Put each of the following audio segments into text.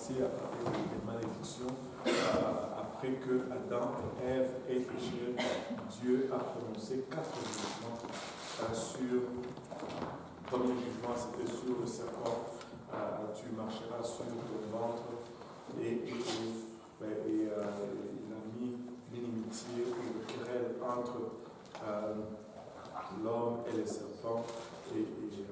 commencé à parler des malédictions après que Adam et Ève aient péché. Dieu a prononcé 4 jugements sur. Le premier jugement, c'était sur le serpent. Tu marcheras sur ton ventre. Et il a mis l'inimitié ou le querelle entre l'homme et les serpents. Et il dit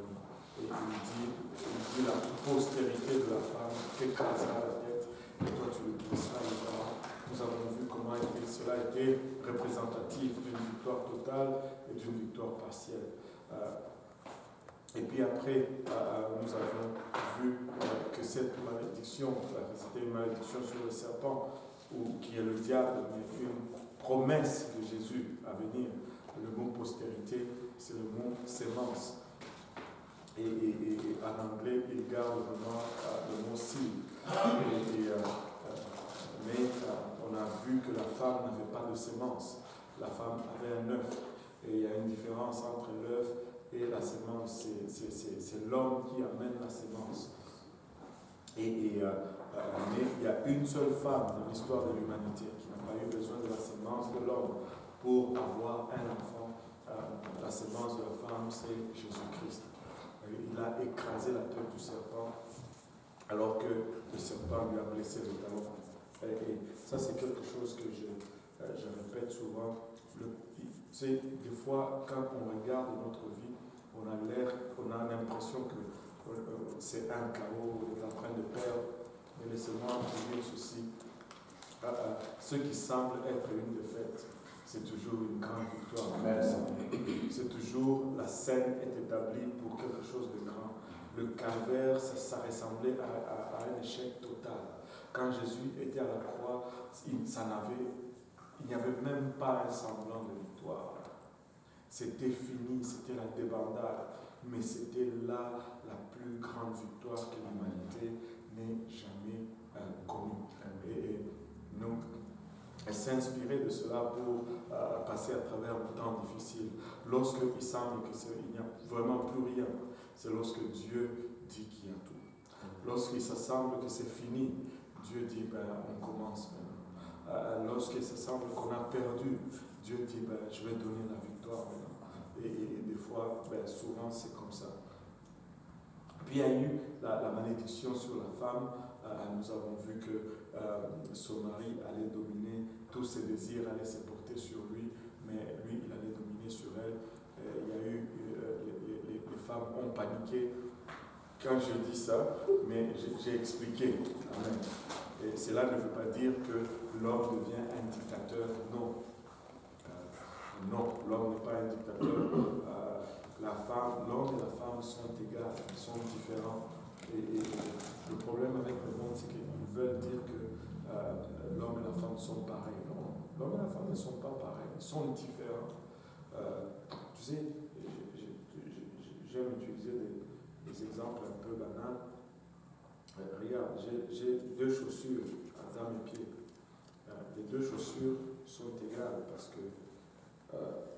la postérité de la femme t'écrasera la tête et toi tu le briseras les bras. Nous avons vu comment cela a été représentatif d'une victoire totale et d'une victoire partielle. Et puis après, nous avons vu que cette malédiction, c'était une malédiction sur le serpent, qui est le diable, mais une promesse de Jésus à venir. Le mot postérité, c'est le mot sémence. Et en anglais, il garde vraiment le mot seed. Mais on a vu que la femme n'avait pas de sémence. La femme avait un œuf. Et il y a une différence entre l'œuf et la sémence. C'est l'homme qui amène la sémence. Mais il y a une seule femme dans l'histoire de l'humanité qui n'a pas eu besoin de la sémence de l'homme pour avoir un enfant. La sémence de la femme, c'est Jésus-Christ. Il a écrasé la tête du serpent alors que le serpent lui a blessé le talon. Et ça, c'est quelque chose que je répète souvent. Des fois, quand on regarde notre vie, on a l'impression que c'est un chaos, on est en train de perdre. Mais laissez-moi vous dire ceci. Ce qui semble être une défaite, c'est toujours une grande victoire. C'est toujours, la scène est établie pour quelque chose de grand. Le calvaire, ça ressemblait à un échec total. Quand Jésus était à la croix, il n'y avait même pas un semblant de victoire. C'était fini, c'était la débandade, mais c'était là la plus grande victoire que l'humanité n'ait jamais connue. Et donc, elle s'est inspirée de cela pour passer à travers un temps difficile. Lorsqu'il semble qu'il n'y a vraiment plus rien, c'est lorsque Dieu dit qu'il y a tout. Lorsqu'il semble que c'est fini, Dieu dit on commence maintenant. Lorsqu'il semble qu'on a perdu, Dieu dit je vais donner la victoire maintenant. Et des fois, souvent c'est comme ça. Puis il y a eu la malédiction sur la femme. Nous avons vu que son mari allait dominer, tous ses désirs allaient se porter sur lui, mais lui, il allait dominer sur elle. Il y a eu, les femmes ont paniqué quand je dis ça, mais j'ai expliqué. Amen. Et cela ne veut pas dire que l'homme devient un dictateur, non. Non, l'homme n'est pas un dictateur. L'homme et la femme sont égaux, ils sont différents. Et le problème avec le monde, c'est qu'ils veulent dire que l'homme et la femme sont pareils. Non, l'homme et la femme ne sont pas pareils, ils sont différents. Tu sais, j'aime utiliser des exemples un peu banals. Regarde, j'ai 2 chaussures dans mes pieds. Les 2 chaussures sont égales parce que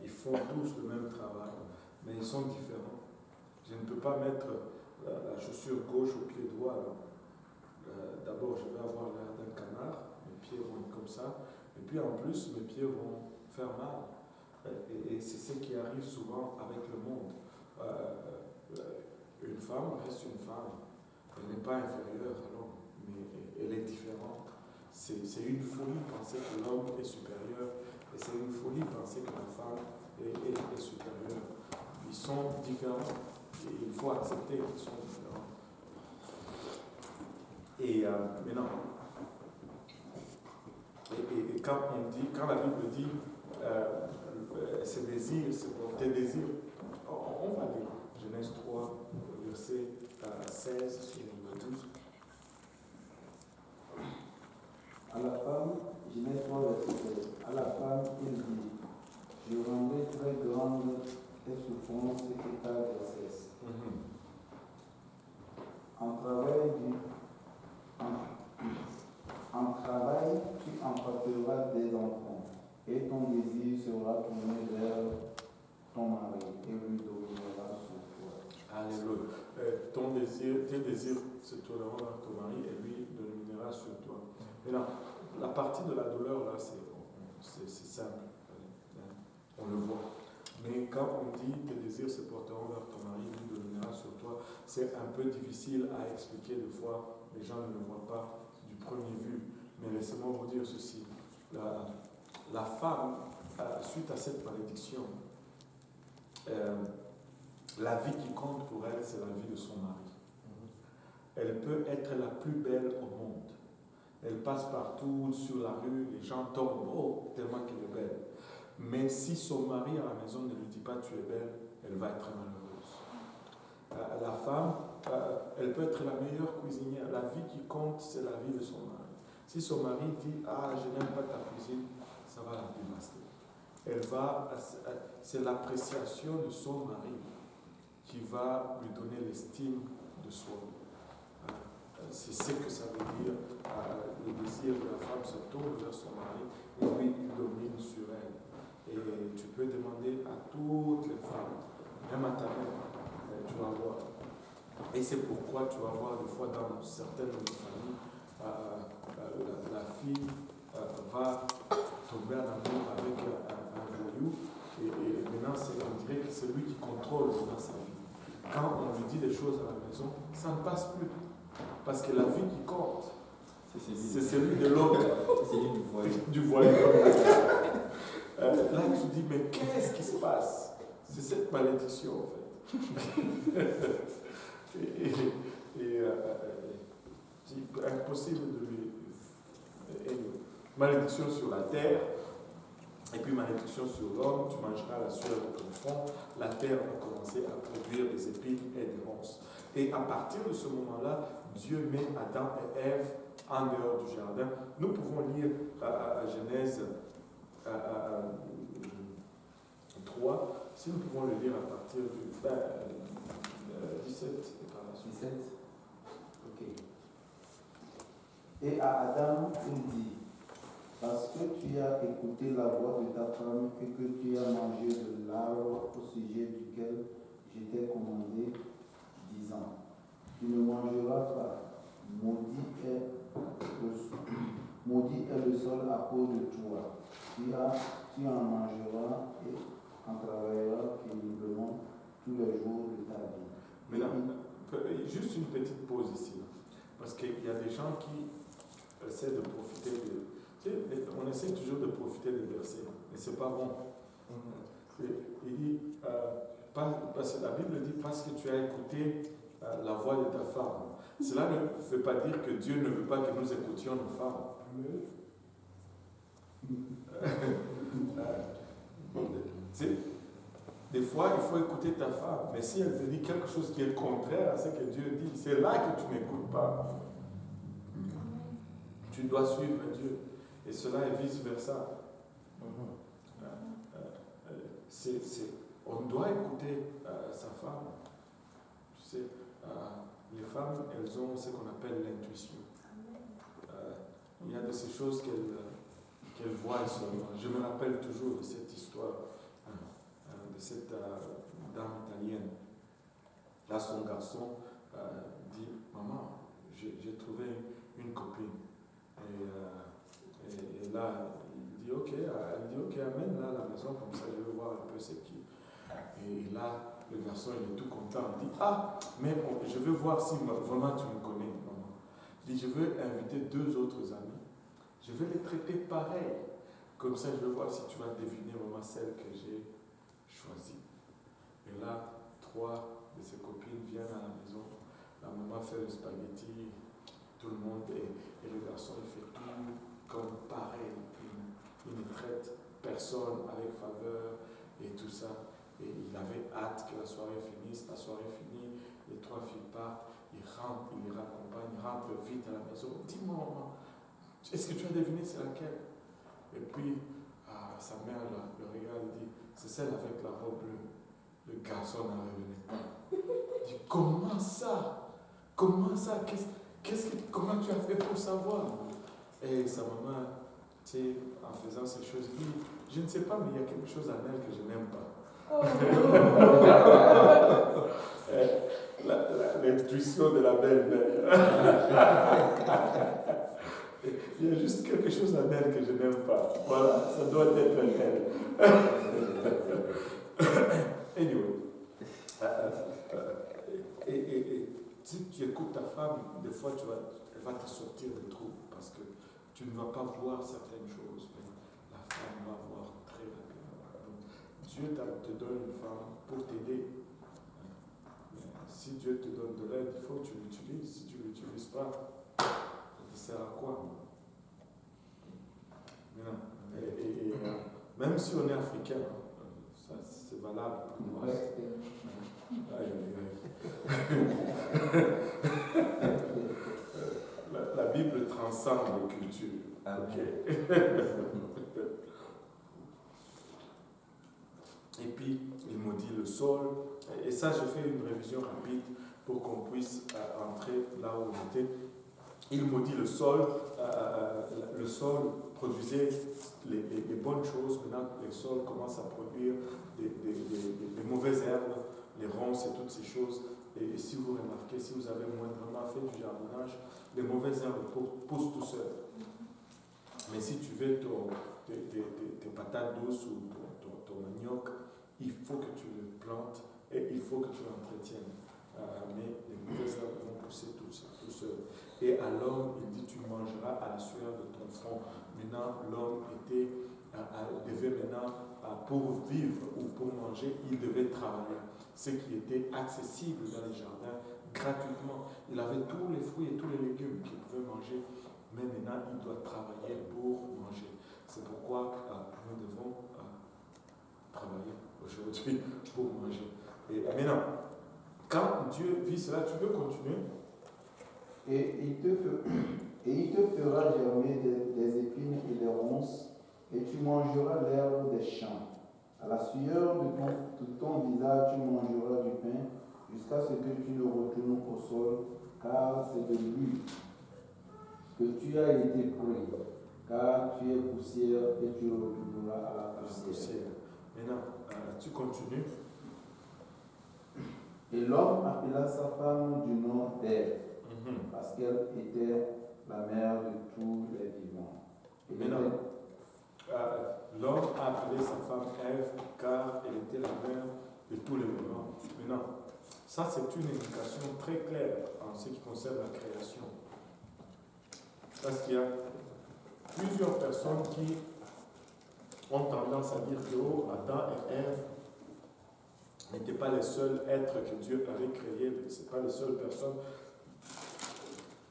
ils font tous le même travail, mais ils sont différents. Je ne peux pas mettre la chaussure gauche au pied droit. D'abord, je vais avoir l'air d'un canard, mes pieds vont être comme ça, et puis en plus, mes pieds vont faire mal. Et c'est ce qui arrive souvent avec le monde. Une femme reste une femme. Elle n'est pas inférieure à l'homme, mais elle est différente. C'est une folie penser que l'homme est supérieur, et c'est une folie penser que la femme est supérieure. Ils sont différents, et il faut accepter qu'ils sont différents. Et maintenant, et quand la Bible dit ses désirs, tes désirs, on va lire Genèse 3, verset 16 sur le 12. À la femme, Genèse 3, verset 16, à la femme, il dit, je rendrai très grande tes souffrances et ta grossesse. En travail, tu enfanteras des enfants, et ton désir sera tourné vers ton mari, et lui dominera sur toi. Alléluia. Tes désirs se tourneront vers ton mari, et lui dominera viendra sur toi. Maintenant, la partie de la douleur, là, c'est simple. On le voit. Mais quand on dit tes désirs se porteront vers ton mari, lui dominera sur toi, c'est un peu difficile à expliquer des fois. Les gens ne le voient pas du premier vue. Mais laissez-moi vous dire ceci. La femme, suite à cette malédiction, la vie qui compte pour elle, c'est la vie de son mari. Elle peut être la plus belle au monde. Elle passe partout, sur la rue, les gens tombent, oh, tellement qu'elle est belle. Mais si son mari à la maison ne lui dit pas tu es belle, elle va être malheureuse. La femme, elle peut être la meilleure cuisinière. La vie qui compte, c'est la vie de son mari. Si son mari dit ah, je n'aime pas ta cuisine, ça va la dévaster. C'est l'appréciation de son mari qui va lui donner l'estime de soi. C'est ce que ça veut dire. Le désir de la femme se tourne vers son mari et lui, il domine sur elle. Et tu peux demander à toutes les femmes, même à ta mère, tu vas voir. Et c'est pourquoi tu vas voir des fois dans certaines familles, la fille va tomber en amour avec un voyou et maintenant on dirait que c'est lui qui contrôle dans sa vie. Quand on lui dit des choses à la maison, ça ne passe plus. Parce que la vie qui compte, c'est celui de l'autre. C'est celui du voyou. Là, tu dis, mais qu'est-ce qui se passe? C'est cette malédiction, en fait. C'est impossible de lui... malédiction sur la terre, et puis malédiction sur l'homme, tu mangeras la sueur de ton front. La terre va commencer à produire des épines et des ronces. Et à partir de ce moment-là, Dieu met Adam et Ève en dehors du jardin. Nous pouvons lire à Genèse 3, si nous pouvons le lire à partir du 17 et par la suite. 17. Ok. Et à Adam, il dit, parce que tu as écouté la voix de ta femme et que tu as mangé de l'arbre au sujet duquel je t'ai commandé, disant, tu ne mangeras pas, maudit est le sol à cause de toi. Tu en mangeras et en travailleras péniblement tous les jours de ta vie. Maintenant, juste une petite pause ici, parce qu'il y a des gens qui essaient de profiter de... Tu sais, on essaie toujours de profiter des versets, mais c'est pas bon. Il dit, parce que la Bible dit, parce que tu as écouté la voix de ta femme. Cela ne veut pas dire que Dieu ne veut pas que nous écoutions nos femmes. Des fois, il faut écouter ta femme, mais si elle te dit quelque chose qui est contraire à ce que Dieu dit, c'est là que tu n'écoutes pas. Tu dois suivre Dieu. Et cela est vice-versa. On doit écouter sa femme. Tu sais, les femmes, elles ont ce qu'on appelle l'intuition. Il y a de ces choses qu'elles voient seulement. Je me rappelle toujours de cette histoire de cette dame italienne. Là, son garçon dit, maman, j'ai trouvé une copine. Et là, il dit, ok, elle dit, ok, amène-la à la maison, comme ça je veux voir un peu c'est qui. Et là, le garçon, il est tout content. Il dit, ah, mais je veux voir si vraiment tu me connais, maman. Il dit, je veux inviter 2 autres amis. Je vais les traiter pareil. Comme ça, je veux voir si tu vas deviner vraiment celle que j'ai choisie. Et là, 3 de ses copines viennent à la maison. La maman fait le spaghetti, tout le monde, et le garçon, il fait tout comme pareil. Il ne traite personne avec faveur et tout ça. Et il avait hâte que la soirée finisse. La soirée finie, les 3 filles partent, il rentre, il les raccompagne, il rentre vite à la maison. Dis-moi, maman, est-ce que tu as deviné c'est laquelle? Et puis, sa mère le regarde et dit, c'est celle avec la robe bleue. Le garçon n'en revenait pas. Il dit, comment ça? Comment ça? Comment tu as fait pour savoir? Et sa maman, tu sais, en faisant ces choses, dit, je ne sais pas, mais il y a quelque chose en elle que je n'aime pas. L'intuition de la belle-mère. la belle que je n'aime pas. Voilà, ça doit être elle. Anyway. Et si tu écoutes ta femme, des fois elle va te sortir de trou parce que tu ne vas pas voir certaines choses, mais la femme va voir très rapidement. Donc, Dieu te donne une femme pour t'aider. Si Dieu te donne de l'aide, il faut que tu l'utilises. Si tu ne l'utilises pas, ça te sert à quoi? Même si on est africain, ça c'est valable pour nous. La Bible transcende les cultures. Okay. Et puis, il maudit le sol. Et ça, je fais une révision rapide pour qu'on puisse entrer là où on était. Il maudit le sol. Le sol produisait les bonnes choses. Maintenant, le sol commence à produire des mauvaises herbes, les ronces et toutes ces choses. Et si vous remarquez, si vous avez moindrement fait du jardinage, les mauvaises herbes poussent tout seules. Mais si tu veux tes patates douces ou ton manioc, il faut que tu le plantes et il faut que tu l'entretiennes. Mais les mauvaises herbes vont pousser tout seul. Et à l'homme, il dit, tu mangeras à la sueur de ton front. Maintenant, l'homme devait maintenant, pour vivre ou pour manger, il devait travailler. Ce qui était accessible dans les jardins gratuitement. Il avait tous les fruits et tous les légumes qu'il pouvait manger, mais maintenant, il doit travailler pour manger. C'est pourquoi nous devons travailler aujourd'hui pour manger. Et maintenant, quand Dieu vit cela, tu peux continuer. Et il te fera germer des épines et des ronces, et tu mangeras l'herbe des champs. À la sueur de ton visage, tu mangeras du pain, jusqu'à ce que tu ne retournes au sol, car c'est de lui que tu as été pris, car tu es poussière et tu retourneras à la poussière. Maintenant, tu continues. Et l'homme appela sa femme du nom d'Ève, parce qu'elle était la mère de tous les vivants. Maintenant, l'homme a appelé sa femme Ève car elle était la mère de tous les vivants. Maintenant, ça c'est une indication très claire en ce qui concerne la création. Parce qu'il y a plusieurs personnes qui ont tendance à dire que Adam et Ève n'étaient pas les seuls êtres que Dieu avait créés, ce n'est pas les seules personnes.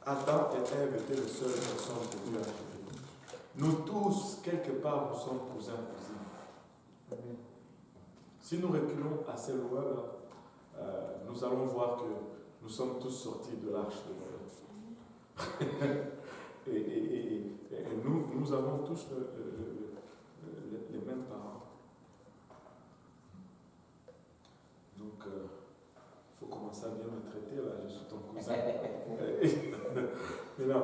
Adam et Ève étaient les seules personnes que Dieu a créées. Nous tous, quelque part, nous sommes cousins-cousines. Si nous reculons assez loin, nous allons voir que nous sommes tous sortis de l'arche de Noé. et nous avons tous les mêmes parents. Donc, il faut commencer à bien me traiter, là, je suis ton cousin. Mais non,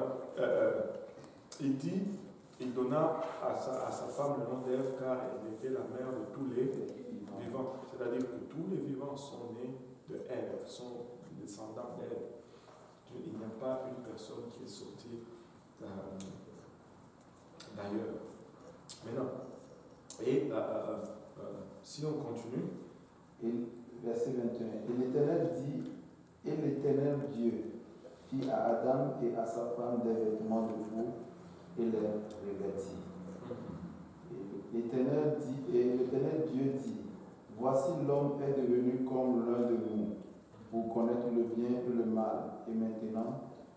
il donna à sa femme le nom d'Ève car elle était la mère de tous les vivants. C'est-à-dire que tous les vivants sont nés de Ève, sont descendants d'Ève. Il n'y a pas une personne qui est sortie d'ailleurs. Mais non. Et si on continue. Et verset 21. Et l'Éternel Dieu fit à Adam et à sa femme des vêtements de peau et les revêtit. L'Éternel Dieu dit, voici l'homme est devenu comme l'un de nous, pour connaître le bien et le mal. Et maintenant,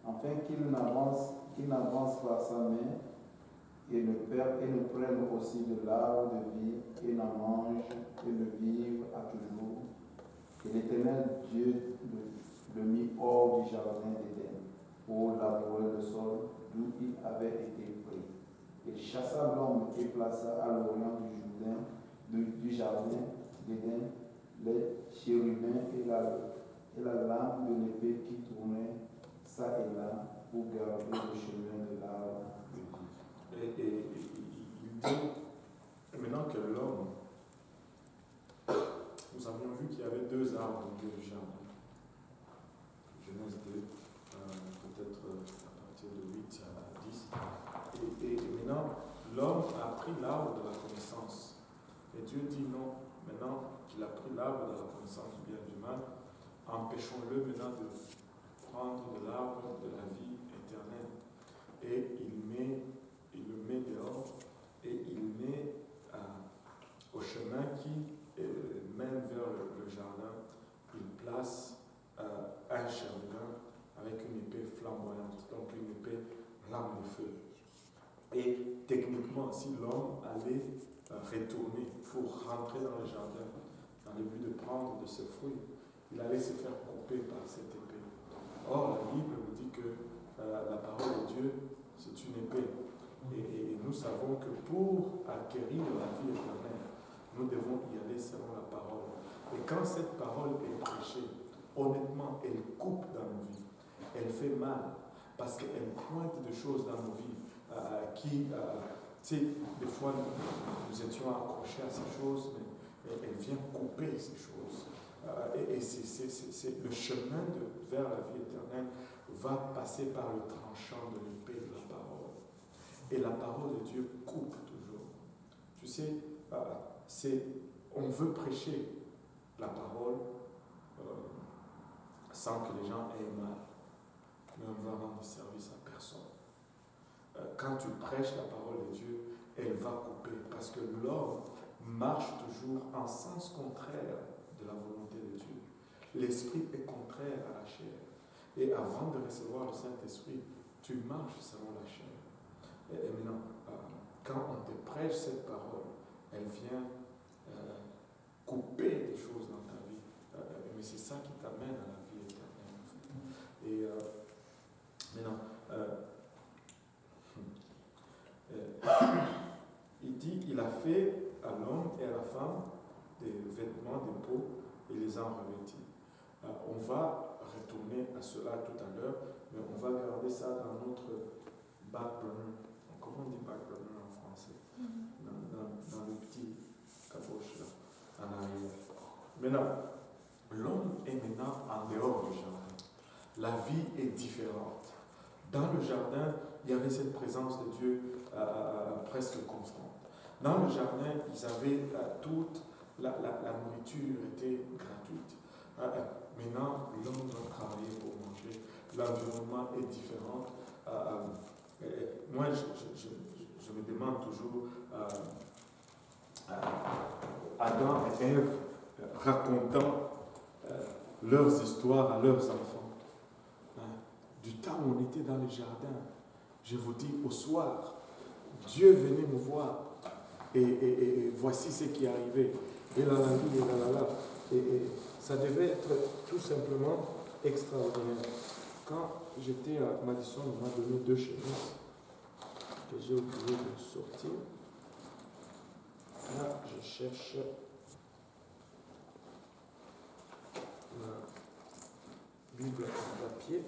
afin qu'il n'avance pas sa main et ne prenne aussi de l'arbre de vie et n'en mange et ne vive à toujours. Et l'Éternel Dieu le mit hors du jardin d'Éden pour labourer le sol d'où il avait été pris. Il chassa l'homme et plaça à l'orient du jardin d'Éden les chérubins et la lame de l'épée qui tournait ça et là pour garder le chemin de l'arbre de vie. Et il dit, maintenant que l'homme, nous avions vu qu'il y avait deux arbres au milieu du jardin. Genèse 2, peut-être à partir de 8 à 10. Et maintenant, l'homme a pris l'arbre de la connaissance. Et Dieu dit non, maintenant qu'il a pris l'arbre de la connaissance du bien et du mal, empêchons-le maintenant de prendre de l'arbre de la vie éternelle. Et il le met dehors et il met au chemin qui mène vers le jardin. Il place un chérubin avec une épée flamboyante, donc une épée lame de feu. Et techniquement, si l'homme allait retourner pour rentrer dans le jardin, dans le but de prendre de ce fruit, il allait se faire couper par cette épée. Or, la Bible nous dit que la parole de Dieu, c'est une épée. Et nous savons que pour acquérir la vie éternelle, nous devons y aller selon la parole. Et quand cette parole est prêchée, honnêtement, elle coupe dans nos vies. Elle fait mal parce qu'elle pointe des choses dans nos vies qui, tu sais, des fois, nous étions accrochés à ces choses, mais elle vient couper ces choses. Et c'est le chemin vers la vie éternelle va passer par le tranchant de l'épée de la parole. Et la parole de Dieu coupe toujours. Tu sais, on veut prêcher la parole sans que les gens aient mal, mais on va rendre service à personne. Quand tu prêches la parole de Dieu, elle va couper, parce que l'homme marche toujours en sens contraire de la volonté de Dieu. L'esprit est contraire à la chair. Et avant de recevoir le Saint-Esprit, tu marches selon la chair. Et maintenant, quand on te prêche cette parole, elle vient couper des choses dans ta vie. Mais c'est ça qui t'amène à la vie éternelle. Et maintenant, il dit qu'il a fait à l'homme et à la femme des vêtements de peau et les a revêtis. On va retourner à cela tout à l'heure, mais on va garder ça dans notre back burner. Comment on dit back burner en français? Dans le petit caboche là, en arrière. Maintenant, l'homme est maintenant en dehors du jardin. La vie est différente. Dans le jardin, il y avait cette présence de Dieu presque constante. Dans le jardin, ils avaient toute la nourriture était gratuite. Maintenant, l'homme doit travailler pour manger. L'environnement est différent. Moi, je me demande toujours, Adam et Ève racontant leurs histoires à leurs enfants. Du temps où on était dans le jardin, je vous dis, au soir, Dieu venait me voir et voici ce qui arrivait. Et là, et ça devait être tout simplement extraordinaire. Quand j'étais à Madison, on m'a donné 2 chemises que j'ai oublié de sortir. Là, je cherche la Bible en papier.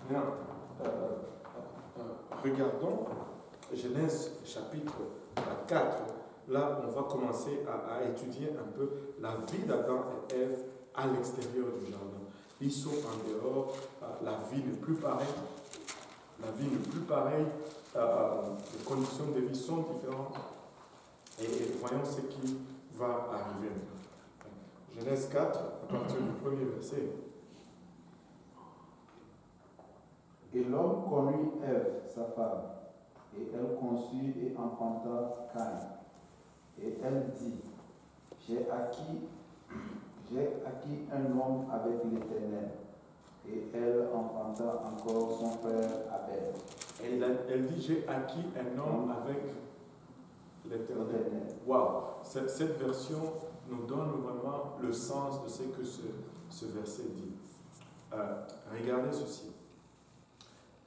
Alléluia. Regardons Genèse chapitre 4. Là, on va commencer à étudier un peu la vie d'Adam et Ève à l'extérieur du jardin. Ils sont en dehors, la vie n'est plus pareille. La vie n'est plus pareille, les conditions de vie sont différentes. Et voyons ce qui va arriver. Genèse 4, à partir du premier verset. Et l'homme connut Ève, sa femme, et elle conçut et enfanta Caïn. Et elle dit, j'ai acquis un homme avec l'Éternel. Et elle enfanta encore son frère Abel. Elle dit, j'ai acquis un homme avec l'Éternel. Waouh! Cette version nous donne vraiment le sens de ce que ce verset dit. Regardez ceci.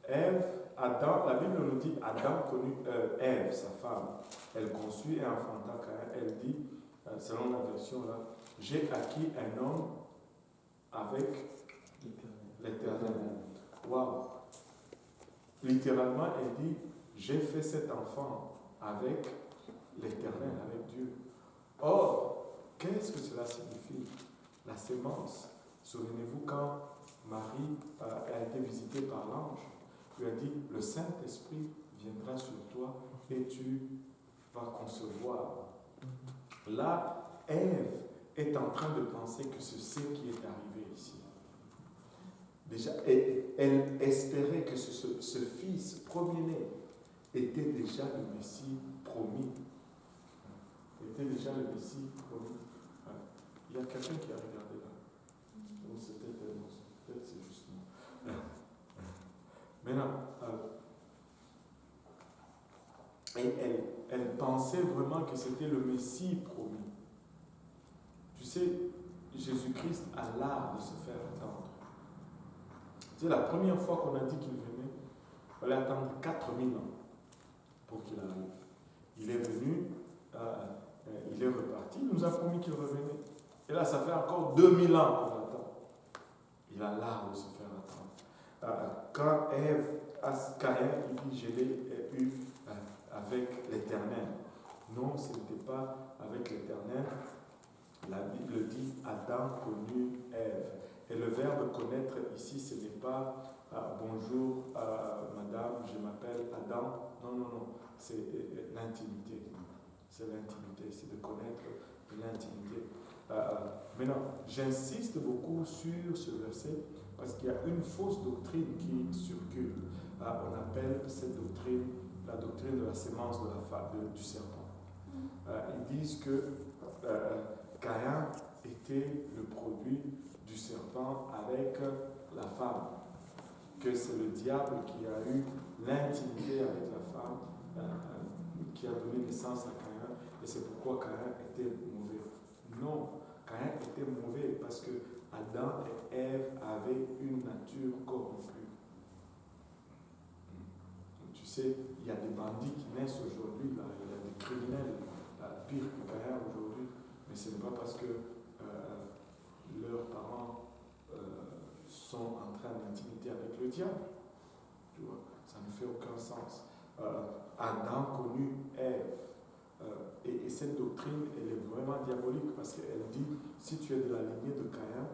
Ève, Adam, la Bible nous dit, Adam connut Ève, sa femme. Elle conçut et enfanta Caïn. Elle dit, selon la version là, j'ai acquis un homme avec l'Éternel. Waouh! Littéralement, elle dit, j'ai fait cet enfant avec l'Éternel, avec Dieu. Or, qu'est-ce que cela signifie? La sémence. Souvenez-vous quand Marie a été visitée par l'ange, lui a dit, le Saint-Esprit viendra sur toi et tu vas concevoir. Là, Ève est en train de penser que c'est ce qui est arrivé ici. Déjà, elle espérait que ce fils premier-né était déjà le Messie promis. Était déjà le Messie promis. Il y a quelqu'un qui a regardé là. Oh, c'était peut-être c'est juste moi. Maintenant, elle pensait vraiment que c'était le Messie promis. Tu sais, Jésus-Christ a l'art de se faire attendre. Tu sais, la première fois qu'on a dit qu'il venait, il fallait attendre 4000 ans pour qu'il arrive. Il est venu, il est reparti, il nous a promis qu'il revenait. Et là, ça fait encore 2000 ans qu'on attend. Il a l'art de se faire attendre. Quand Caïn, il dit, je l'ai eu avec l'Éternel. Non, ce n'était pas avec l'Éternel. La Bible dit, Adam connut Ève. Et le verbe connaître ici, ce n'est pas bonjour madame, je m'appelle Adam. Non, c'est l'intimité. C'est l'intimité, c'est de connaître l'intimité. Maintenant, j'insiste beaucoup sur ce verset parce qu'il y a une fausse doctrine qui circule. On appelle cette doctrine la doctrine de la sémence de la femme, du serpent. Ils disent que Caïn était le produit du serpent avec la femme, que c'est le diable qui a eu l'intimité avec la femme, qui a donné naissance à Caïn, et c'est pourquoi Caïn était mauvais. Non, Caïn était mauvais parce que Adam et Ève avaient une nature corrompue. Tu sais, il y a des bandits qui naissent aujourd'hui, là, il y a des criminels pires que Caïn aujourd'hui, mais ce n'est pas parce que leurs parents sont en train d'intimité avec le diable. Tu vois, ça ne fait aucun sens. Adam connut Ève. Et cette doctrine, elle est vraiment diabolique parce qu'elle dit, si tu es de la lignée de Caïn,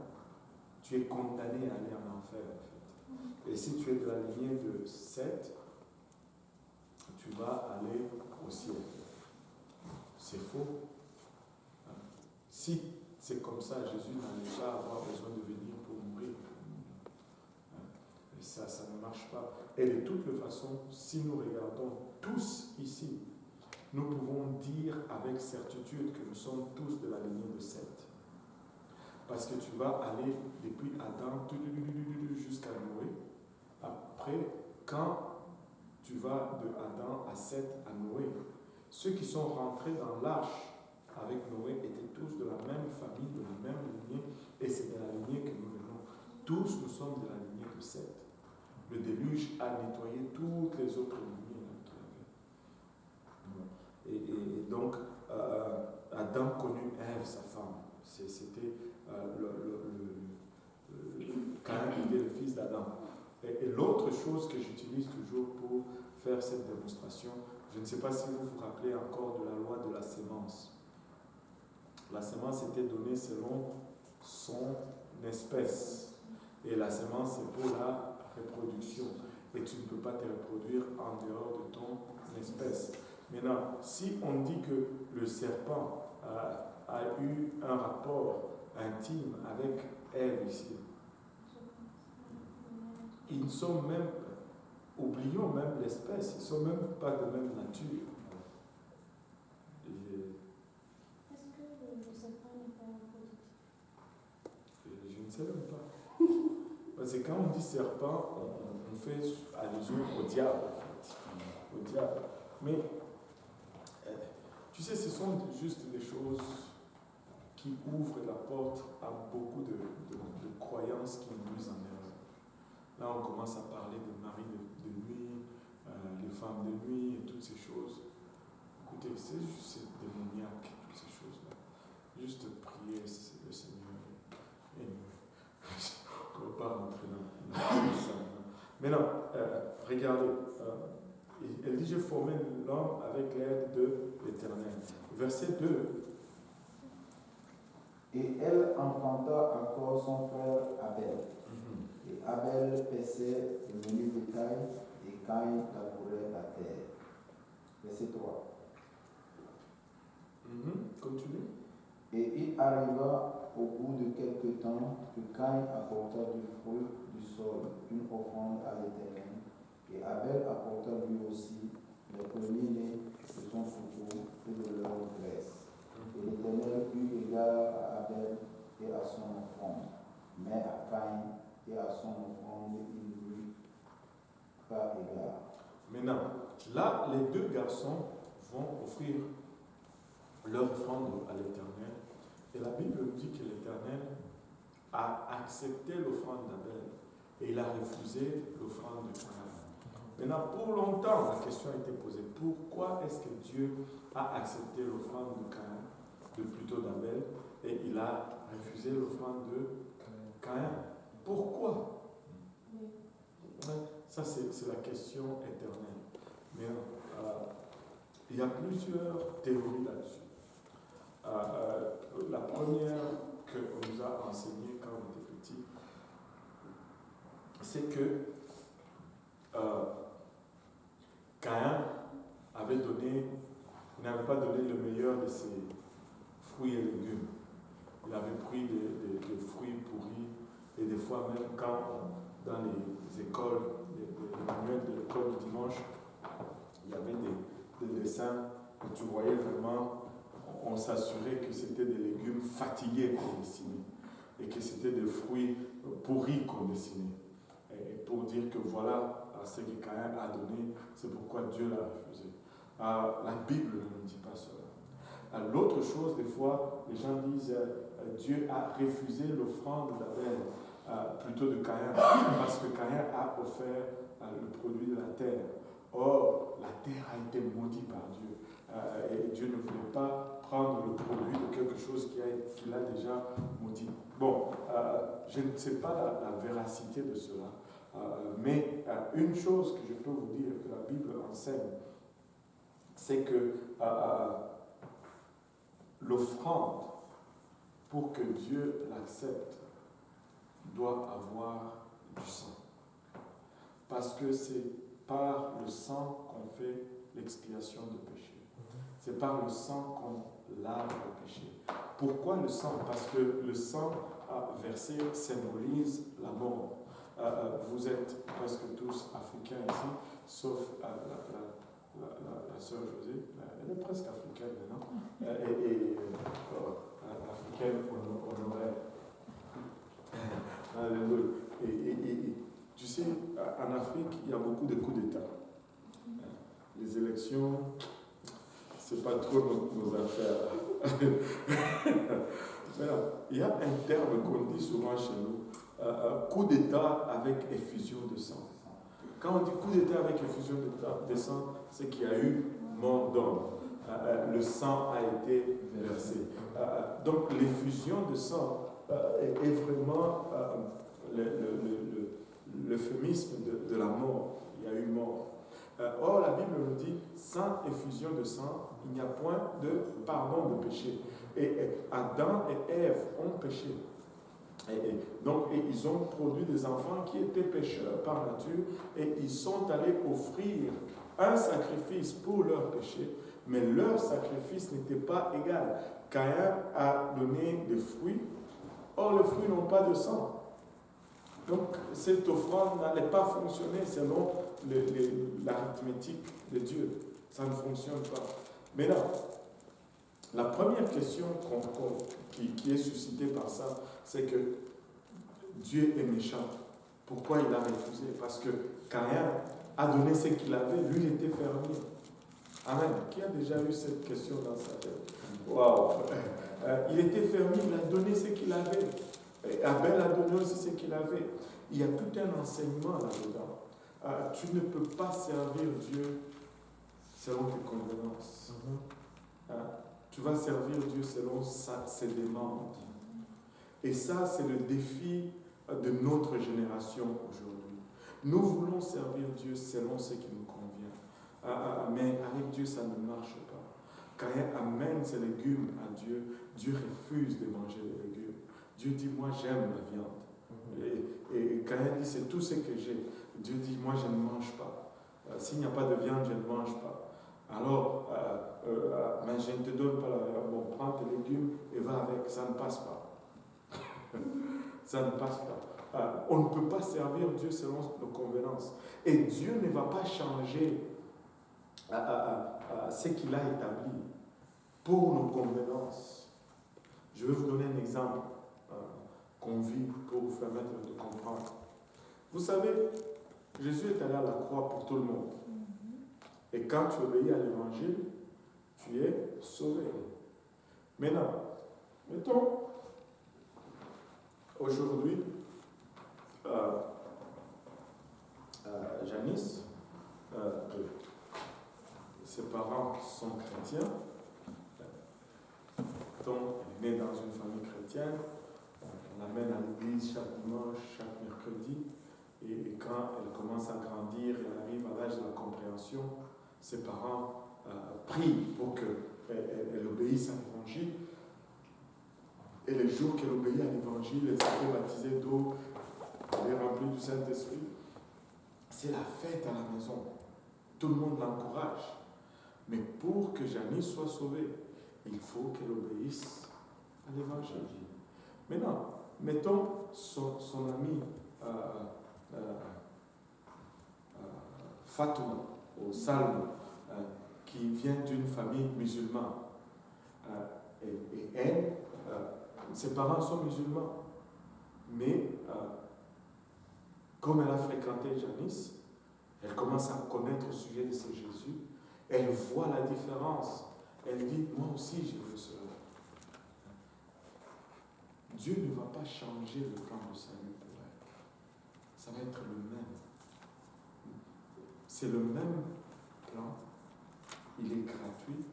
tu es condamné à aller en enfer, en fait. Et si tu es de la lignée de Seth, tu vas aller au ciel. C'est faux. Si c'est comme ça, Jésus n'allait pas avoir besoin de venir pour mourir. Et ça ne marche pas. Et de toutes les façons, si nous regardons tous ici, nous pouvons dire avec certitude que nous sommes tous de la lignée de Seth. Parce que tu vas aller depuis Adam jusqu'à Noé. Après, quand tu vas de Adam à Seth à Noé, ceux qui sont rentrés dans l'arche avec Noé étaient tous de la même famille, de la même lignée, et c'est de la lignée que nous venons. Tous nous sommes de la lignée de Seth. Le déluge a nettoyé toutes les autres lignées qu'il y avait. Et donc, Adam connut Ève, sa femme. C'était Caïn était le fils d'Adam. Et l'autre chose que j'utilise toujours pour faire cette démonstration, je ne sais pas si vous vous rappelez encore de la loi de la sémence. La sémence était donnée selon son espèce. Et la sémence, c'est pour la reproduction. Et tu ne peux pas te reproduire en dehors de ton espèce. Maintenant, si on dit que le serpent a eu un rapport intime avec Ève ici, ils sont même, oublions même l'espèce, ils ne sont même pas de même nature. Est-ce que le serpent n'est pas un positif? Je ne sais même pas. Parce que quand on dit serpent, on fait allusion au diable, en fait. Au diable. Mais, tu sais, ce sont juste des choses qui ouvrent la porte à beaucoup de croyances qui induisent en erreur. Là, on commence à parler de mari de nuit, les femmes de nuit et toutes ces choses. Écoutez, c'est juste démoniaque, toutes ces choses-là. Juste prier le Seigneur. Et on ne va pas rentrer dans ça. Mais non, regardez. Elle dit, je formais l'homme avec l'aide de l'Éternel. Verset 2. Et elle enfanta encore son frère Abel. Et Abel paissait le menu bétail et Caïn labourait la terre. Verset 3. Continue. Et il arriva au bout de quelque temps que Caïn apporta du fruit du sol, une offrande à l'Éternel. Et Abel apporta lui aussi les premiers-nés de son troupeau et de leur graisse. Et l'Éternel eut égard à Abel et à son offrande, mais à Caïn et à son offrande il n'eut pas égard. Maintenant, là, les deux garçons vont offrir leur offrande à l'Éternel. Et la Bible nous dit que l'Éternel a accepté l'offrande d'Abel et il a refusé l'offrande de Caïn. Maintenant, pour longtemps, la question a été posée. Pourquoi est-ce que Dieu a accepté l'offrande de Caïn, plutôt d'Abel, et il a refusé l'offrande de Caïn? Pourquoi? Ça, c'est la question éternelle. Mais il y a plusieurs théories là-dessus. La première qu'on nous a enseignée quand on était petit, c'est que Caïn n'avait pas donné le meilleur de ses fruits et légumes. Il avait pris des fruits pourris, et des fois même dans les écoles, les manuels de l'école du dimanche, il y avait des dessins où tu voyais vraiment, on s'assurait que c'était des légumes fatigués qu'on dessinait et que c'était des fruits pourris qu'on dessinait. Et pour dire que voilà ce que Caïn a donné, c'est pourquoi Dieu l'a refusé. La Bible ne nous dit pas cela. L'autre chose, des fois, les gens disent Dieu a refusé l'offrande d'Abel plutôt de Caïn, parce que Caïn a offert le produit de la terre. Or, la terre a été maudite par Dieu. Et Dieu ne voulait pas prendre le produit de quelque chose qu'il a déjà maudit. Bon, je ne sais pas la véracité de cela, mais une chose que je peux vous dire que la Bible enseigne, c'est que l'offrande, pour que Dieu l'accepte, doit avoir du sang. Parce que c'est par le sang qu'on fait l'expiation de péché. C'est par le sang qu'on lave le péché. Pourquoi le sang? Parce que le sang versé symbolise la mort. Vous êtes presque tous africains ici, sauf la sœur Josée. Elle est presque africaine maintenant. Africaine honoraire. Alléluia. Et tu sais, en Afrique, il y a beaucoup de coups d'État. Les élections, c'est pas trop nos affaires. Maintenant, il y a un terme qu'on dit souvent chez nous, coup d'État avec effusion de sang. Quand on dit coup d'État avec effusion de sang, c'est qu'il y a eu mort d'homme. Le sang a été versé. Donc l'effusion de sang est vraiment l'euphémisme de la mort. Il y a eu mort. Or, la Bible nous dit, sans effusion de sang, il n'y a point de pardon de péché. Et Adam et Ève ont péché. Donc, ils ont produit des enfants qui étaient pécheurs par nature, et ils sont allés offrir un sacrifice pour leur péché, mais leur sacrifice n'était pas égal. Caïn a donné des fruits, or les fruits n'ont pas de sang. Donc, cette offrande n'allait pas fonctionner selon l'arithmétique de Dieu. Ça ne fonctionne pas. Mais là, la première question qui est suscitée par ça, c'est que Dieu est méchant. Pourquoi il a refusé? Parce que Caïn a donné ce qu'il avait. Lui, il était fermier. Amen. Qui a déjà eu cette question dans sa tête? Waouh! Il était fermier, il a donné ce qu'il avait. Et Abel a donné aussi ce qu'il avait. Il y a tout un enseignement là-dedans. Tu ne peux pas servir Dieu selon tes convenances. Tu vas servir Dieu selon ses demandes. Et ça, c'est le défi de notre génération aujourd'hui. Nous voulons servir Dieu selon ce qui nous convient. Mais avec Dieu, ça ne marche pas. Quand il amène ses légumes à Dieu, Dieu refuse de manger les légumes. Dieu dit, moi j'aime la viande. Et Caïn dit, c'est tout ce que j'ai. Dieu dit, moi je ne mange pas. S'il n'y a pas de viande, je ne mange pas. Alors, mais je ne te donne pas la viande. Bon, prends tes légumes et va avec. Ça ne passe pas. Ça ne passe pas. On ne peut pas servir Dieu selon nos convenances. Et Dieu ne va pas changer ce qu'il a établi pour nos convenances. Je vais vous donner un exemple qu'on vit pour vous permettre de comprendre. Vous savez, Jésus est allé à la croix pour tout le monde. Et quand tu obéis à l'évangile, tu es sauvé. Maintenant, mettons, aujourd'hui, Janice, ses parents sont chrétiens, donc elle est née dans une famille chrétienne, on l'amène à l'église chaque dimanche, chaque mercredi, et quand elle commence à grandir, elle arrive à l'âge de la compréhension, ses parents prient pour qu'elle obéisse à l'évangile. Et les jours qu'elle obéit à l'évangile, elle s'est fait baptiser d'eau, elle est remplie du Saint-Esprit. C'est la fête à la maison. Tout le monde l'encourage. Mais pour que Janice soit sauvée, il faut qu'elle obéisse à l'évangile. Maintenant, mettons son amie Fatouma, au Salmo, qui vient d'une famille musulmane. Et elle, ses parents sont musulmans. Mais comme elle a fréquenté Janice, elle commence à connaître au sujet de ce Jésus. Elle voit la différence. Elle dit, moi aussi je veux cela. Dieu ne va pas changer le plan de salut pour elle. Ça va être le même. C'est le même plan. Il est gratuit.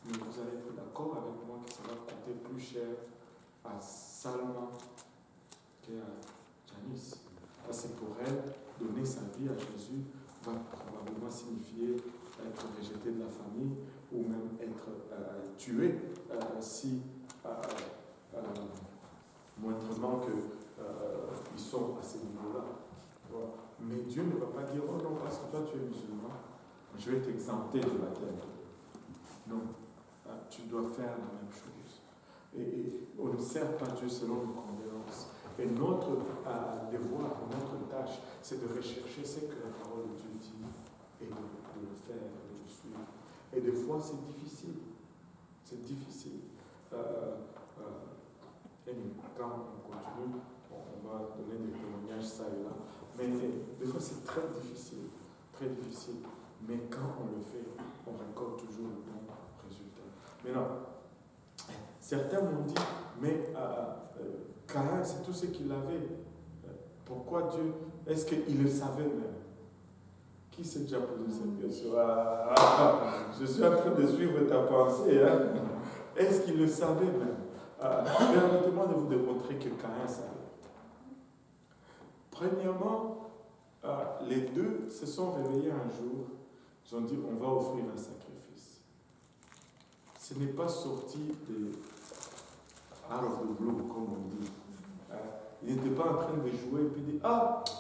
Mais vous allez être d'accord avec moi que ça va coûter plus cher à Salma qu'à Janice. Parce que pour elle, donner sa vie à Jésus va probablement signifier être rejeté de la famille ou même être tué si moindrement qu'ils sont à ce niveau-là. Voilà. Mais Dieu ne va pas dire, oh non, parce que toi tu es musulman, je vais t'exempter de la terre. Non, tu dois faire la même chose. Et on ne sert pas Dieu selon nos convenances. Et notre devoir, notre tâche, c'est de rechercher ce que la parole de Dieu dit et de le faire, de le suivre. Et des fois, c'est difficile. C'est difficile. Quand on continue, on va donner des témoignages ça et là. Mais des fois, c'est très difficile. Très difficile. Mais quand on le fait, on récolte toujours le bon résultat. Maintenant, certains m'ont dit, mais Caïn, c'est tout ce qu'il avait. Pourquoi Dieu? Est-ce qu'il le savait même? Qui s'est déjà posé cette question? Je suis en train de suivre ta pensée. Hein? Est-ce qu'il le savait même? Permettez-moi de vous démontrer que Caïn savait. Premièrement, les deux se sont réveillés un jour. Ils ont dit, on va offrir un sacrifice. Ce n'est pas sorti de out of the blue, comme on dit. Ils n'étaient pas en train de jouer et puis dire,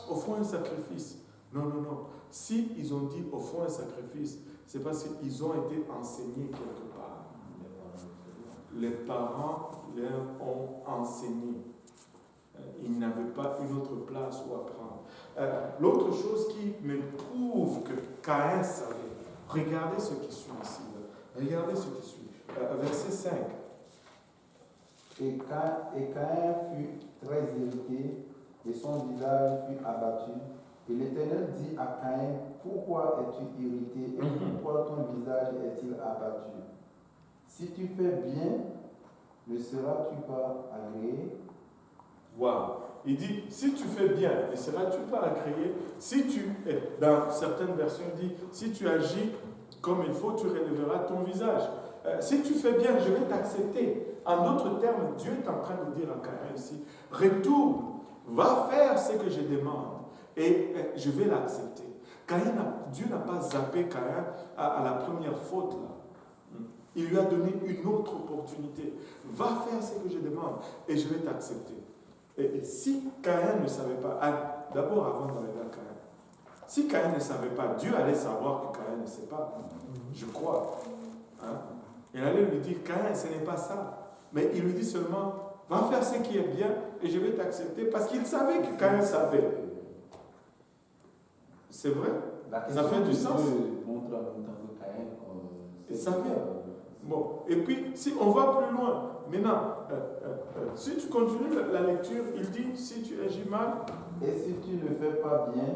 offrons un sacrifice. Non, non, non. Si ils ont dit, offrons un sacrifice, c'est parce qu'ils ont été enseignés quelque part. Les parents leur ont enseigné. Ils n'avaient pas une autre place où apprendre. L'autre chose qui me prouve que Caïn savait, regardez ce qui suit ici. Regardez ce qui suit. Verset 5. Et Caïn fut très irrité, et son visage fut abattu. Et l'Éternel dit à Caïn, pourquoi es-tu irrité, et pourquoi ton visage est-il abattu? Si tu fais bien, ne seras-tu pas agréé? Wow. Il dit, si tu fais bien, ne seras-tu pas agréé? Si tu, dans certaines versions, il dit, si tu agis comme il faut, tu relèveras ton visage. Si tu fais bien, je vais t'accepter. En d'autres termes, Dieu est en train de dire à Caïn ici, retourne, va faire ce que je demande et je vais l'accepter. Dieu n'a pas zappé Caïn à la première faute là. Il lui a donné une autre opportunité. Va faire ce que je demande et je vais t'accepter. Et si Caïn ne savait pas, d'abord avant d'arriver à Caïn, si Caïn ne savait pas, Dieu allait savoir que Caïn ne sait pas. Je crois. Hein? Il allait lui dire, Caïn, ce n'est pas ça. Mais il lui dit seulement, va faire ce qui est bien et je vais t'accepter. Parce qu'il savait que Caïn savait. C'est vrai? Ça fait du sens. Montre en même temps que Caïn. Il savait. Bon, et puis, si on va plus loin, maintenant, si tu continues la lecture, il dit, si tu agis mal... Et si tu ne fais pas bien,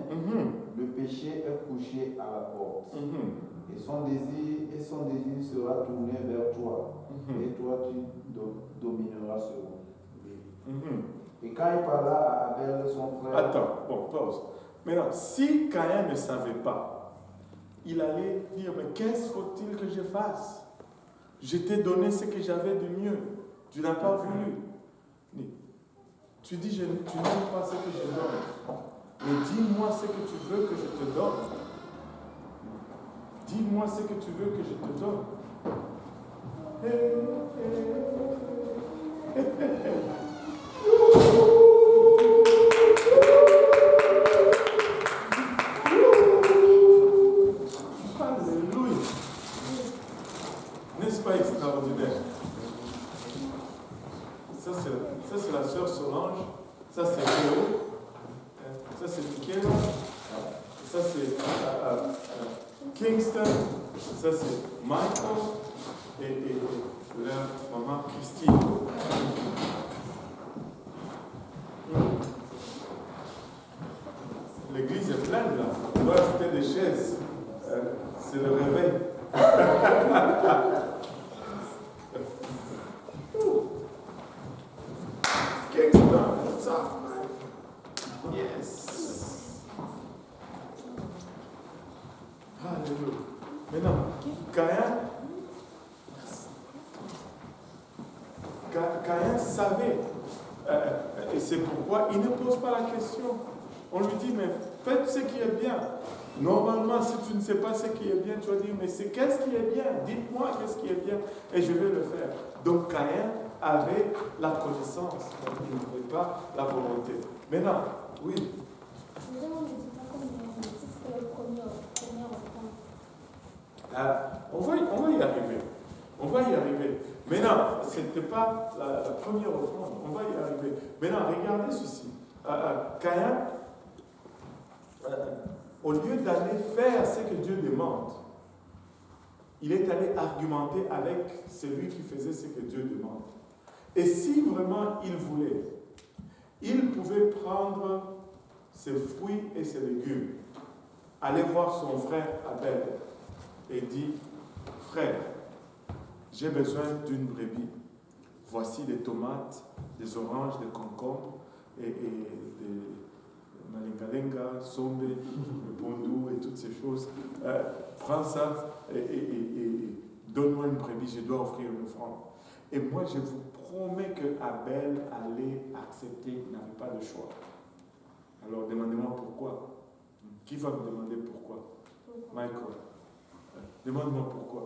le péché est couché à la porte. Et son désir sera tourné vers toi. Et toi, tu domineras sur lui. Et quand il parla à Abel, son frère... Attends, bon, pause. Maintenant, si Caïn ne savait pas, il allait dire, mais qu'est-ce faut-il que je fasse? Je t'ai donné ce que j'avais de mieux. Tu n'as pas voulu. Tu dis, tu n'aimes pas ce que je donne. Mais dis-moi ce que tu veux que je te donne. Dis-moi ce que tu veux que je te donne. Alléluia. N'est-ce pas extraordinaire? Ça, c'est la sœur Solange. Ça, c'est Théo. Ça, c'est Michaela. Ça, c'est Kingston. Ça, c'est Michael. Et leur maman Christine. L'église est pleine là. On doit ajouter des chaises. C'est le réveil. Kingston, what's up? Yes. Alléluia. Maintenant, Caïn savait. Et c'est pourquoi il ne pose pas la question. On lui dit, mais faites ce qui est bien. Normalement, si tu ne sais pas ce qui est bien, tu vas dire, mais c'est qu'est-ce qui est bien? Dites-moi qu'est-ce qui est bien et je vais le faire. Donc Caïn avait la connaissance, mais il n'avait pas la volonté. Maintenant, oui. Déjà, on ne dit pas comme si c'était le premier enfant. On va y arriver. On va y arriver. Maintenant, ce n'était pas la première offrande. On va y arriver. Maintenant, regardez ceci. Caïn, au lieu d'aller faire ce que Dieu demande, il est allé argumenter avec celui qui faisait ce que Dieu demande. Et si vraiment il voulait, il pouvait prendre ses fruits et ses légumes, aller voir son frère Abel et dire, frère, j'ai besoin d'une brebis. Voici des tomates, des oranges, des concombres et des malengalenga, sombe, le bondou et toutes ces choses. Prends ça et donne-moi une brebis, je dois offrir une offrande. Et moi, je vous promets que Abel allait accepter, il n'avait pas de choix. Alors, demandez-moi pourquoi. Qui va me demander pourquoi? Michael. Demande-moi pourquoi.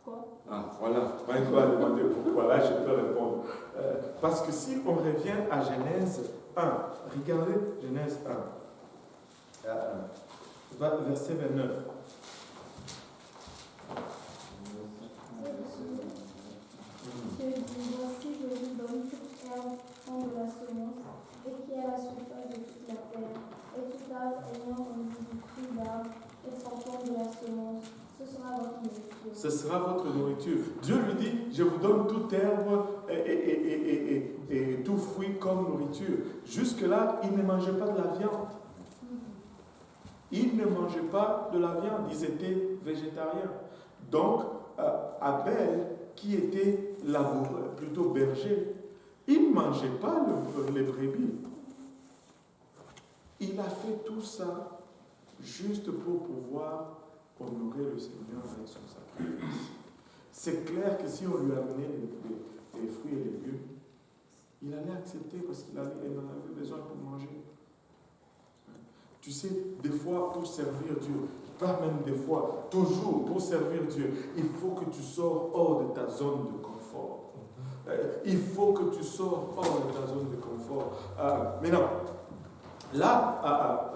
Pourquoi? Ah, voilà. Michael va demander pourquoi. Là, je peux répondre. Parce que si on revient à Genèse 1, regardez Genèse 1, verset 29. Dieu dit, voici, je vous donne toute herbe en de la semence, et qui est à la surface de toute la terre, et tout arbre ayant au bout du fruit d'arbre, et portant de la semence, ce sera votre nourriture. Ce sera votre nourriture. Dieu lui dit, je vous donne toute herbe et tout fruit comme nourriture. Jusque-là, il ne mangeait pas de la viande. Il ne mangeait pas de la viande. Ils étaient végétariens. Donc, Abel, qui était laboureur, plutôt berger, il ne mangeait pas les brebis. Il a fait tout ça juste pour pouvoir honorer le Seigneur avec son sacrifice. C'est clair que si on lui amenait les fruits et les légumes, il allait accepter parce qu'il en avait besoin pour manger. Tu sais, des fois, pour servir Dieu, pas même des fois, toujours pour servir Dieu, il faut que tu sors hors de ta zone de confort. Il faut que tu sors hors de ta zone de confort. Mais non, là,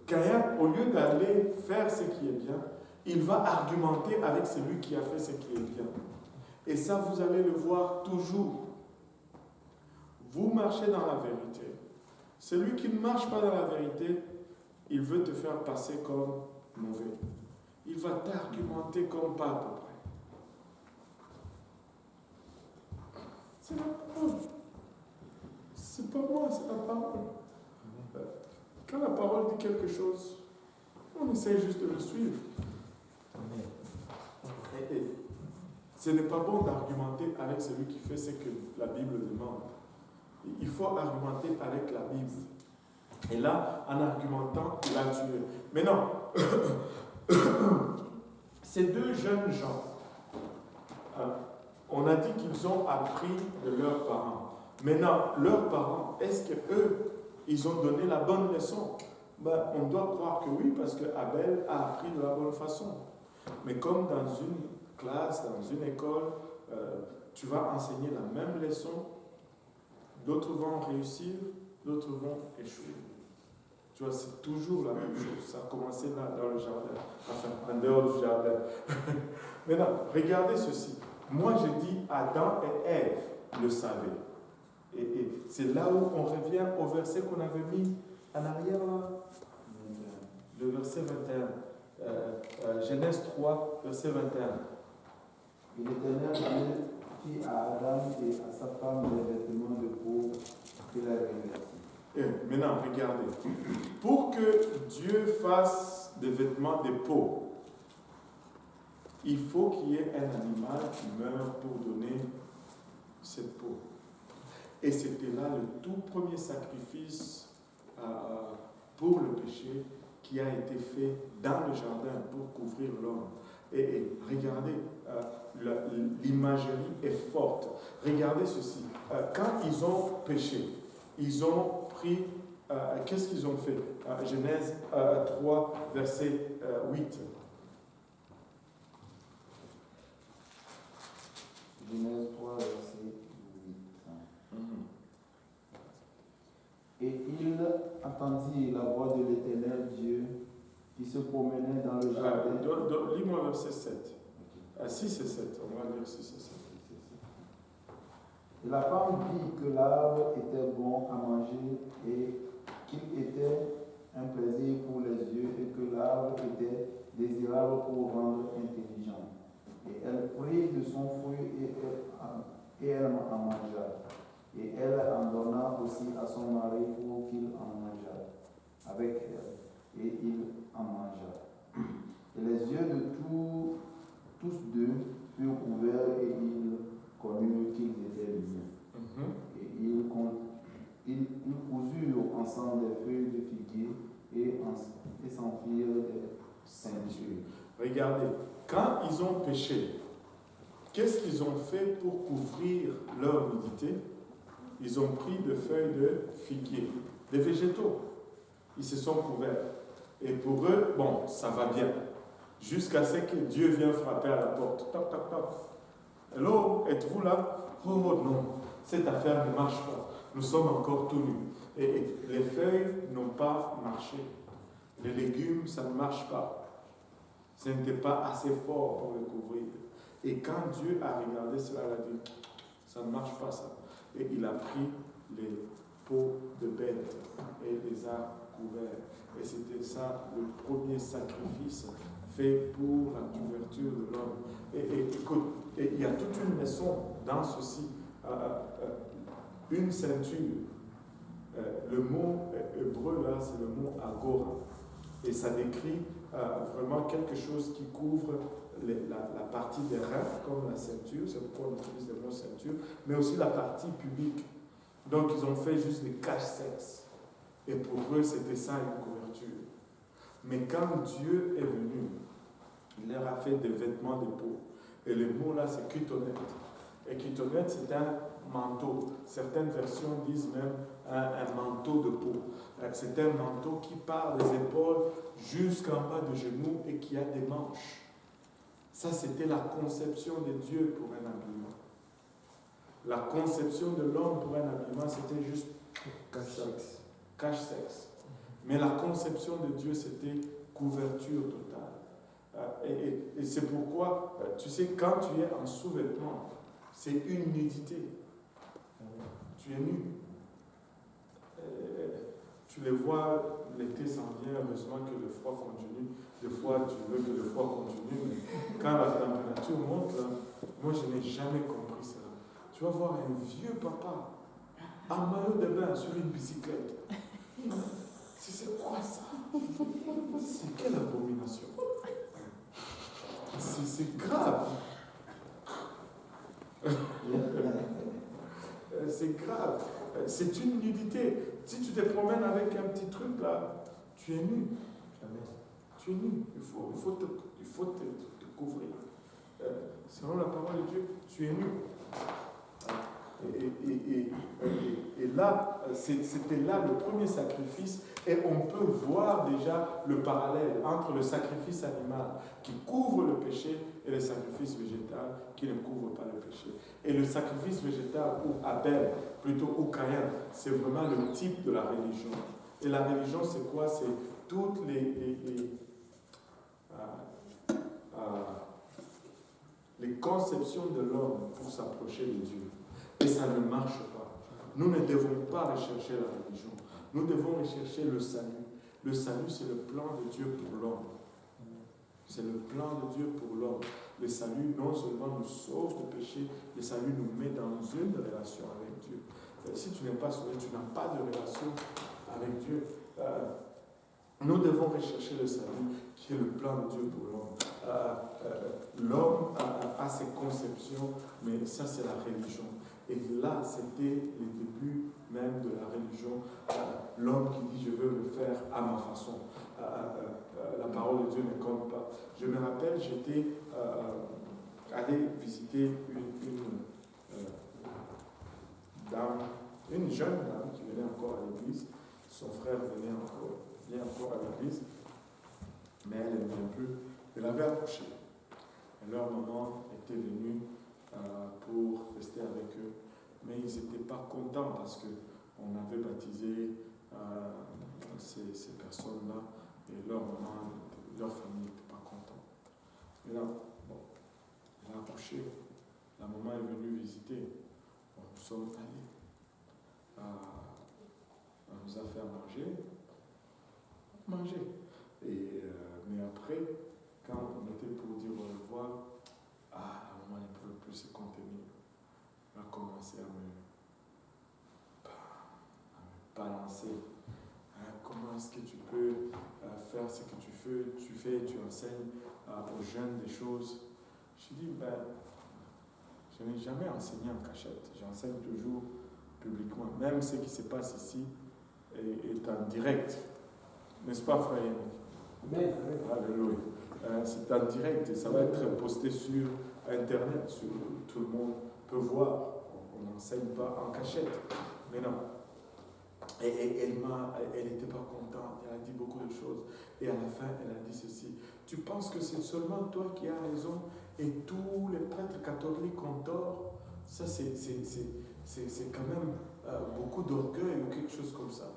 Caïn, au lieu d'aller faire ce qui est bien, il va argumenter avec celui qui a fait ce qui est bien. Et ça, vous allez le voir toujours. Vous marchez dans la vérité. Celui qui ne marche pas dans la vérité, il veut te faire passer comme mauvais. Il va t'argumenter comme pas à peu près. C'est la parole. C'est pas moi, c'est la parole. Quand la parole dit quelque chose, on essaie juste de le suivre. Et ce n'est pas bon d'argumenter avec celui qui fait ce que la Bible demande. Il faut argumenter avec la Bible. Et là, en argumentant, il a tué. Mais non, ces deux jeunes gens, on a dit qu'ils ont appris de leurs parents. Maintenant, leurs parents, est-ce qu'eux, ils ont donné la bonne leçon? On doit croire que oui, parce que Abel a appris de la bonne façon. Mais comme dans une classe, dans une école, tu vas enseigner la même leçon, d'autres vont réussir, d'autres vont échouer. Tu vois, c'est toujours la même chose. Ça a commencé là, dans le jardin, enfin, en dehors du jardin. Maintenant, regardez ceci. Moi, j'ai dit Adam et Ève le savaient. Et c'est là où on revient au verset qu'on avait mis en arrière, là. Le verset 21. Genèse 3, verset 21. Et l'Éternel fit à Adam et à sa femme des vêtements de peau qu'il avait revêtis. Maintenant, regardez. Pour que Dieu fasse des vêtements de peau, il faut qu'il y ait un animal qui meure pour donner cette peau. Et c'était là le tout premier sacrifice pour le péché qui a été fait dans le jardin pour couvrir l'homme. Et regardez, l'imagerie est forte. Regardez ceci. Quand ils ont péché, ils ont pris, qu'est-ce qu'ils ont fait? Genèse 3, verset 8. Genèse 3, verset 8. Et il entendit la voix de l'Éternel Dieu qui se promenait dans le jardin. Lis-moi verset 7. 6 et 7. On va lire 6 et 7. Et la femme vit que l'arbre était bon à manger et qu'il était un plaisir pour les yeux et que l'arbre était désirable pour rendre intelligent. Et elle prit de son fruit et elle en mangea. Et elle en donna aussi à son mari pour qu'il en mangeât avec elle. Et il en mangea. Et les yeux de tous deux furent ouverts et ils connurent qu'ils étaient liés. Et ils cousurent ensemble des feuilles de figuier et s'enfirent des ceintures. Regardez, quand ils ont péché, qu'est-ce qu'ils ont fait pour couvrir leur nudité? Ils ont pris des feuilles de figuier, des végétaux. Ils se sont couverts. Et pour eux, bon, ça va bien. Jusqu'à ce que Dieu vienne frapper à la porte. Toc, toc, toc. Hello, êtes-vous là? Oh non, cette affaire ne marche pas. Nous sommes encore tout nus. Et les feuilles n'ont pas marché. Les légumes, ça ne marche pas. Ce n'était pas assez fort pour le couvrir. Et quand Dieu a regardé cela, il a dit, ça ne marche pas ça. Et il a pris les peaux de bêtes et les a couverts. Et c'était ça le premier sacrifice fait pour la couverture de l'homme. Et écoute, il y a toute une leçon dans ceci. Une ceinture. Le mot hébreu là, c'est le mot agora. Et ça décrit vraiment quelque chose qui couvre la partie des reins, comme la ceinture, c'est pourquoi on utilise le mot ceinture, mais aussi la partie publique. Donc ils ont fait juste des cache-sexes. Et pour eux, c'était ça une couverture. Mais quand Dieu est venu, il leur a fait des vêtements de peau. Et le mot là, c'est kytonette. Et kytonette, c'est un manteau. Certaines versions disent même un manteau de peau. C'est un manteau qui part des épaules jusqu'en bas des genoux et qui a des manches. Ça, c'était la conception de Dieu pour un habillement. La conception de l'homme pour un habillement, c'était juste Cache-sexe. cache-sexe. Mais la conception de Dieu, c'était couverture totale. Et c'est pourquoi, tu sais, quand tu es en sous-vêtement, c'est une nudité. Tu es nu. Tu les vois, l'été s'en vient, heureusement que le froid continue. Des fois, tu veux que le froid continue, mais quand la température monte, là, moi, je n'ai jamais compris ça. Tu vas voir un vieux papa en maillot de bain sur une bicyclette. C'est quoi ça? C'est quelle abomination? C'est grave. C'est grave. C'est une nudité. Si tu te promènes avec un petit truc là, tu es nu. Tu es nu. Il faut te couvrir. Selon la parole de Dieu, tu es nu. Et là, c'était là le premier sacrifice, et on peut voir déjà le parallèle entre le sacrifice animal qui couvre le péché et le sacrifice végétal qui ne couvre pas le péché. Et le sacrifice végétal, ou Abel, plutôt, ou Caïn, c'est vraiment le type de la religion. Et la religion, c'est quoi? C'est toutes les conceptions de l'homme pour s'approcher de Dieu. Et ça ne marche pas. Nous ne devons pas rechercher la religion. Nous devons rechercher le salut. Le salut, c'est le plan de Dieu pour l'homme. C'est le plan de Dieu pour l'homme. Le salut, non seulement nous sauve du péché, le salut nous met dans une relation avec Dieu. Si tu n'es pas sauvé, tu n'as pas de relation avec Dieu. Nous devons rechercher le salut, qui est le plan de Dieu pour l'homme. L'homme a ses conceptions, mais ça, c'est la religion. Et là, c'était le début même de la religion. L'homme qui dit « je veux le faire à ma façon ». La parole de Dieu ne compte pas. Je me rappelle, j'étais allé visiter une jeune dame qui venait encore à l'église. Son frère vient encore à l'église, mais elle ne vient plus. Elle avait accouché. Et leur maman était venue pour rester avec eux. Mais ils n'étaient pas contents parce qu'on avait baptisé ces personnes-là et leur maman, leur famille n'était pas contente. Et là, bon, elle a accouché. La maman est venue visiter. Bon, nous sommes allés. Elle nous a fait manger. Mais après, quand on était pour dire au revoir, la maman ne pouvait plus se contenir. Elle a commencé à me balancer. Comment est-ce que tu peux faire ce que tu fais, tu enseignes aux jeunes des choses? Je dis, je n'ai jamais enseigné en cachette. J'enseigne toujours publiquement. Même ce qui se passe ici est en direct. N'est-ce pas, frère Yannick? Alléluia. C'est en direct et ça va être posté sur Internet. Tout le monde peut voir. On n'enseigne pas en cachette. Mais non. Et elle n'était pas contente. Elle a dit beaucoup de choses. Et à la fin, elle a dit ceci. Tu penses que c'est seulement toi qui as raison et tous les prêtres catholiques ont tort? Ça, c'est quand même beaucoup d'orgueil ou quelque chose comme ça.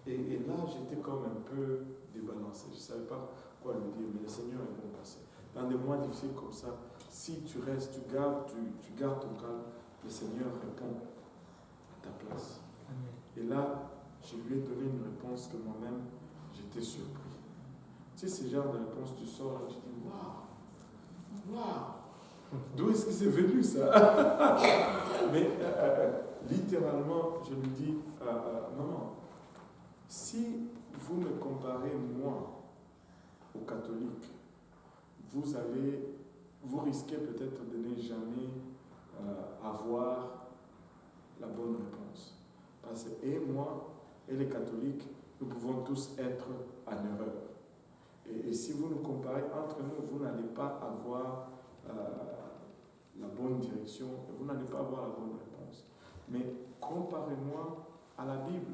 Et là, j'étais comme un peu débalancé. Je ne savais pas quoi lui dire, mais le Seigneur est bon passé. Dans des mois difficiles comme ça, si tu restes, tu gardes ton calme, le Seigneur répond à ta place. Et là, je lui ai donné une réponse que moi-même, j'étais surpris. Tu sais, ce genre de réponse, tu sors et tu dis, waouh, d'où est-ce que c'est venu ça? Mais littéralement, je lui dis, maman, si vous me comparez, moi, aux catholiques, vous risquez peut-être de ne jamais avoir la bonne réponse. Parce que, et moi, et les catholiques, nous pouvons tous être en erreur. Et si vous nous comparez entre nous, vous n'allez pas avoir la bonne direction, vous n'allez pas avoir la bonne réponse. Mais comparez-moi à la Bible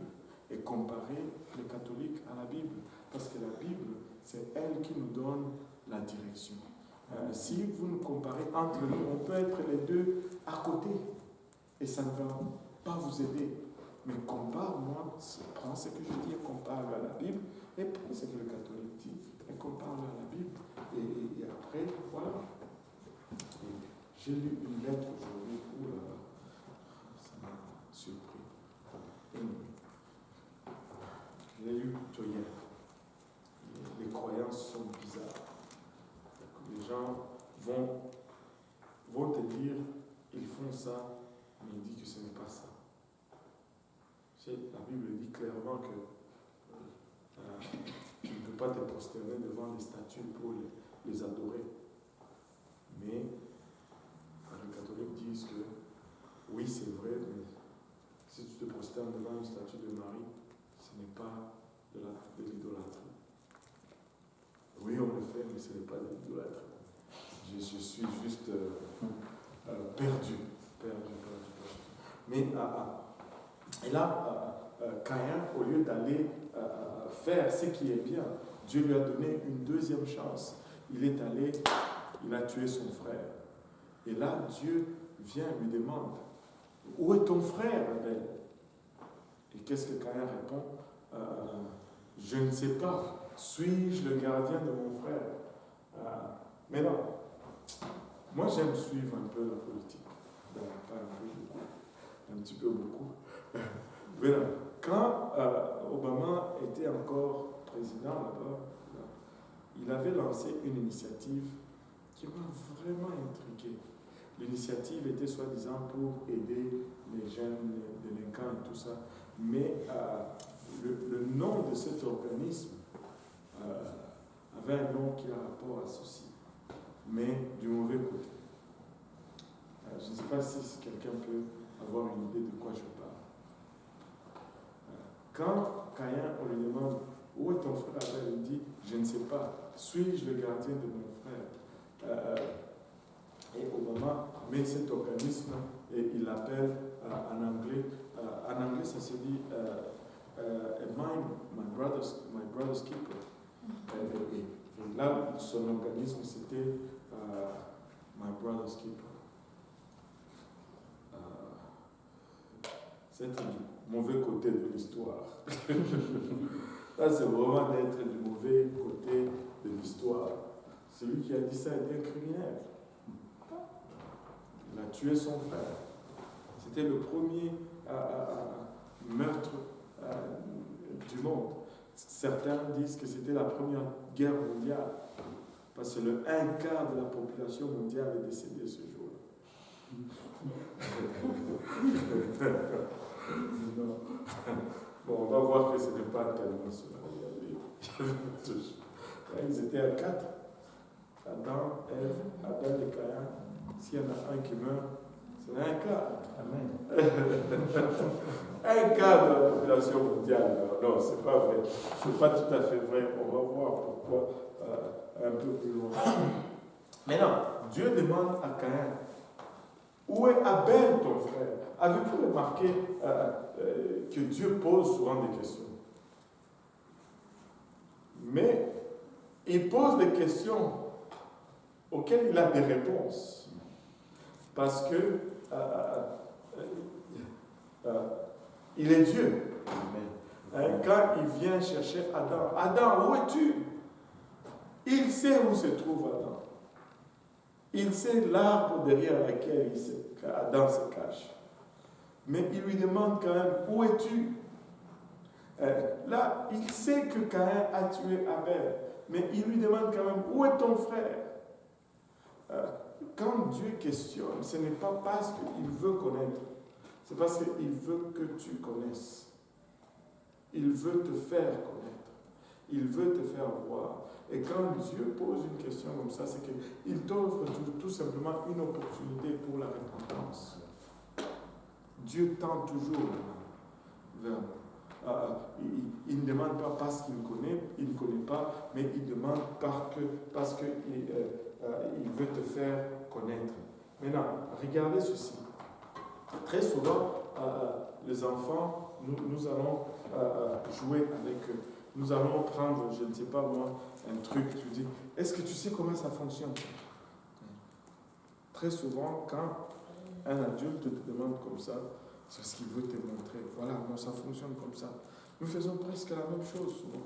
et comparez les catholiques à la Bible. Parce que la Bible, c'est elle qui nous donne la direction. Si vous nous comparez entre nous, on peut être les deux à côté. Et ça ne va pas vous aider. Mais compare-moi, prends ce que je dis et compare-le à la Bible, et prends ce que le catholique dit et compare-le à la Bible. Et après, voilà. Et j'ai lu une lettre aujourd'hui où ça m'a surpris. Je l'ai lu plutôt hier. Les croyances sont bizarres. Les gens vont te dire, ils font ça, mais ils disent que ce n'est pas ça. La Bible dit clairement que tu ne peux pas te prosterner devant les statues pour les adorer. Mais les catholiques disent que oui, c'est vrai, mais si tu te prosternes devant une statue de Marie, ce n'est pas de l'idolâtrie. Oui, on le fait, mais ce n'est pas de l'idolâtrie. Je suis juste perdu. Mais et là, Caïn, au lieu d'aller faire ce qui est bien, Dieu lui a donné une deuxième chance. Il a tué son frère. Et là, Dieu vient et lui demande, où est ton frère, Abel? Et qu'est-ce que Caïn répond? Je ne sais pas. Suis-je le gardien de mon frère? Mais non. Moi, j'aime suivre un peu la politique. Pas un peu, beaucoup. Un petit peu beaucoup. Mais non. Quand Obama était encore président là-bas, il avait lancé une initiative qui m'a vraiment intrigué. L'initiative était soi-disant pour aider les jeunes les délinquants et tout ça. Mais le nom de cet organisme avait un nom qui a rapport à ceci, mais du mauvais côté. Je ne sais pas si quelqu'un peut avoir une idée de quoi je parle. Quand Caïn, on lui demande où est ton frère Abel, il dit je ne sais pas, suis-je le gardien de mon frère? Et Obama met cet organisme et il l'appelle en anglais ça se dit my brother's keeper. Et là, son organisme c'était My Brother's Keeper. C'est du mauvais côté de l'histoire. Là, c'est vraiment d'être du mauvais côté de l'histoire. Celui qui a dit ça était un criminel. Il a tué son frère. C'était le premier meurtre du monde. Certains disent que c'était la première guerre mondiale. Parce que le 1/4 de la population mondiale est décédée ce jour-là. Bon, on va voir que ce n'est pas tellement cela. Ils étaient à 4. Adam, Ève, Abel et Caïn. S'il y en a un qui meurt, c'est 1/4. Amen. 1/4 de la population mondiale. Non, c'est pas vrai. C'est pas tout à fait vrai. On va voir pourquoi un peu plus loin. Maintenant, Dieu demande à Caïn, où est Abel ton frère? Avez-vous remarqué que Dieu pose souvent des questions? Mais il pose des questions auxquelles il a des réponses. Parce que il est Dieu. Quand il vient chercher Adam, Adam, où es-tu? Il sait où se trouve Adam. Il sait l'arbre derrière lequel Adam se cache. Mais il lui demande quand même, où es-tu? Là, il sait que Caïn a tué Abel. Mais il lui demande quand même, où est ton frère? Quand Dieu questionne, ce n'est pas parce qu'il veut connaître. C'est parce qu'il veut que tu connaisses. Il veut te faire connaître. Il veut te faire voir. Et quand Dieu pose une question comme ça, c'est qu'il t'offre tout simplement une opportunité pour la repentance. Dieu tend toujours vers nous. Il ne demande pas parce qu'il connaît, il ne connaît pas, mais il demande parce qu'il veut te faire connaître. Maintenant, regardez ceci. Très souvent, les enfants, nous allons jouer avec eux. Nous allons prendre, je ne sais pas moi, un truc, tu dis, est-ce que tu sais comment ça fonctionne? Très souvent, quand un adulte te demande comme ça, c'est ce qu'il veut te montrer. Voilà, non, ça fonctionne comme ça. Nous faisons presque la même chose souvent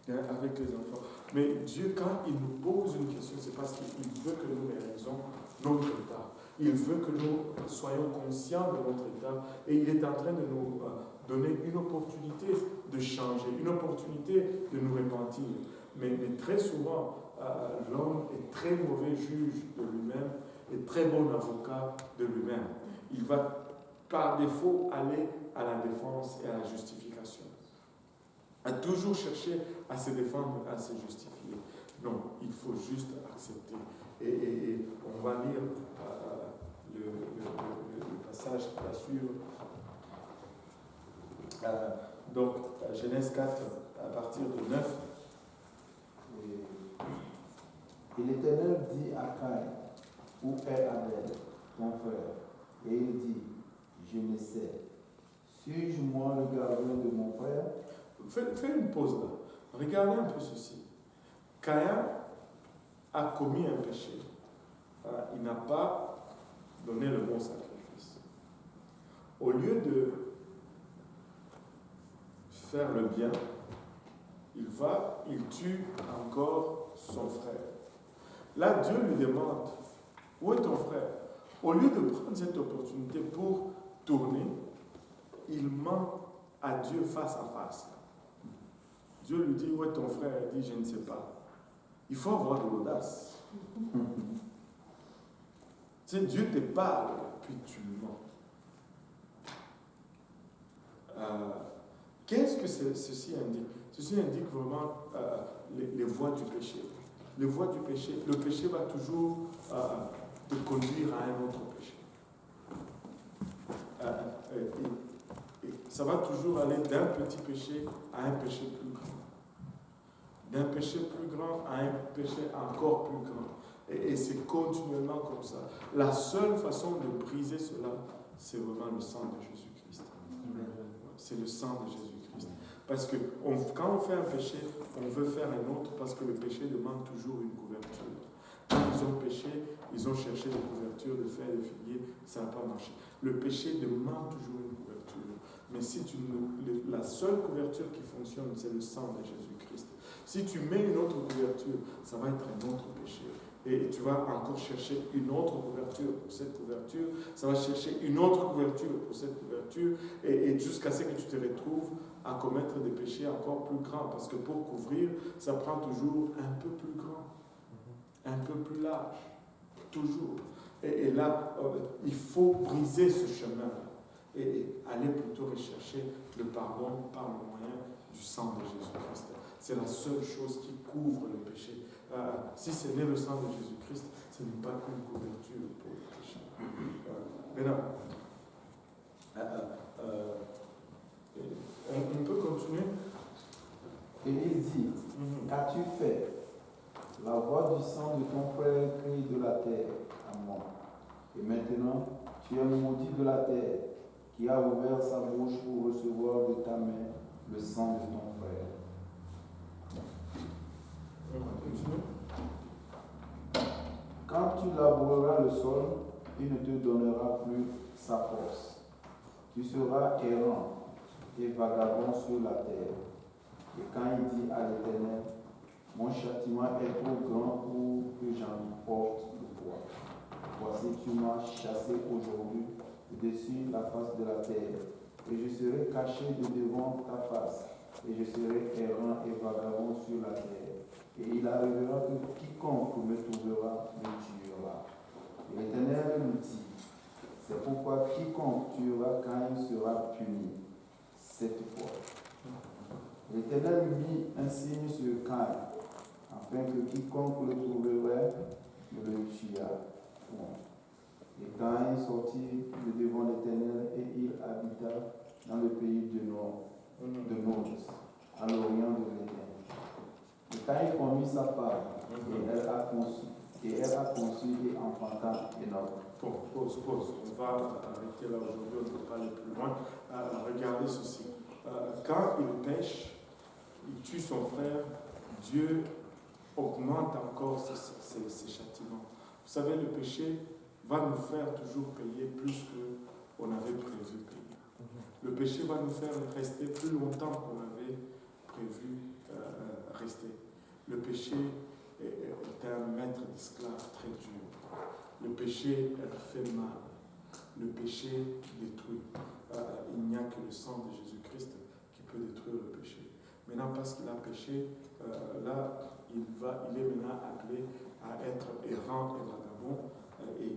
avec les enfants. Mais Dieu, quand il nous pose une question, c'est parce qu'il veut que nous réalisons notre état. Il veut que nous soyons conscients de notre état et il est en train de nous donner une opportunité de changer, une opportunité de nous repentir. Mais très souvent, l'homme est très mauvais juge de lui-même et très bon avocat de lui-même. Il va par défaut aller à la défense et à la justification. À toujours chercher à se défendre, à se justifier. Non, il faut juste accepter. Et on va lire le passage qui va suivre. Donc, Genèse 4, à partir de 9. Et l'Éternel dit à Caïn, où est Abel, ton frère? Et il dit, je ne sais. Suis-je moi le gardien de mon frère? Fais une pause là. Regardez un peu ceci. Caïn a commis un péché. Il n'a pas donné le bon sacrifice. Au lieu de faire le bien, il tue encore son frère. Là, Dieu lui demande, où est ton frère? Au lieu de prendre cette opportunité pour tourner, il ment à Dieu face à face. Dieu lui dit, où est ton frère? Il dit, je ne sais pas. Il faut avoir de l'audace. Tu sais, Dieu te parle, puis tu mens. Qu'est-ce que ceci indique? Ceci indique vraiment les voies du péché. Les voies du péché. Le péché va toujours te conduire à un autre péché. Ça va toujours aller d'un petit péché à un péché plus grand. D'un péché plus grand à un péché encore plus grand. Et c'est continuellement comme ça. La seule façon de briser cela, c'est vraiment le sang de Jésus-Christ. C'est le sang de Jésus-Christ. Parce que quand on fait un péché, on veut faire un autre parce que le péché demande toujours une couverture. Quand ils ont péché, ils ont cherché des couvertures de fer et de figuier, ça n'a pas marché. Le péché demande toujours une couverture. Mais si la seule couverture qui fonctionne, c'est le sang de Jésus-Christ. Si tu mets une autre couverture, ça va être un autre péché. Et tu vas encore chercher une autre couverture pour cette couverture, ça va chercher une autre couverture pour cette couverture, et jusqu'à ce que tu te retrouves à commettre des péchés encore plus grands, parce que pour couvrir, ça prend toujours un peu plus grand, un peu plus large, toujours. Et là, il faut briser ce chemin et aller plutôt rechercher le pardon par le moyen du sang de Jésus-Christ. C'est la seule chose qui couvre le péché. Si ce n'est le sang de Jésus-Christ, ce n'est pas qu'une couverture pour le péché. Maintenant, on peut continuer. Et il dit, qu'as-tu fait? La voix du sang de ton frère crie de la terre à moi. Et maintenant, tu es maudit de la terre, qui a ouvert sa bouche pour recevoir de ta main le sang de ton frère. Quand tu laboureras le sol, il ne te donnera plus sa force. Tu seras errant et vagabond sur la terre. Et quand il dit à l'Éternel, mon châtiment est trop grand pour que j'en porte le poids. Voici, tu m'as chassé aujourd'hui dessus la face de la terre, et je serai caché de devant ta face, et je serai errant et vagabond sur la terre. Et il arrivera que quiconque me trouvera me tuera. Et l'Éternel nous dit, c'est pourquoi quiconque tuera Caïn sera puni cette fois. L'Éternel mit un signe sur Caïn, afin que quiconque le trouverait ne le tuât point. Et Caïn sortit de devant l'Éternel et il habita dans le pays de Nod, à l'orient de l'Éden. Et Caïn promit sa femme, et elle a conçu et enfanta Enoch. Pause. On va arrêter là aujourd'hui, on ne peut pas aller plus loin. Regardez ceci. Quand il pêche, il tue son frère, Dieu augmente encore ses châtiments. Vous savez, le péché va nous faire toujours payer plus qu'on avait prévu payer. Le péché va nous faire rester plus longtemps qu'on avait prévu rester. Le péché est un maître d'esclave très dur. Le péché fait mal. Le péché détruit. Il n'y a que le sang de Jésus-Christ qui peut détruire le péché. Maintenant, parce qu'il a péché, là, il est maintenant appelé à être errant et vagabond. Et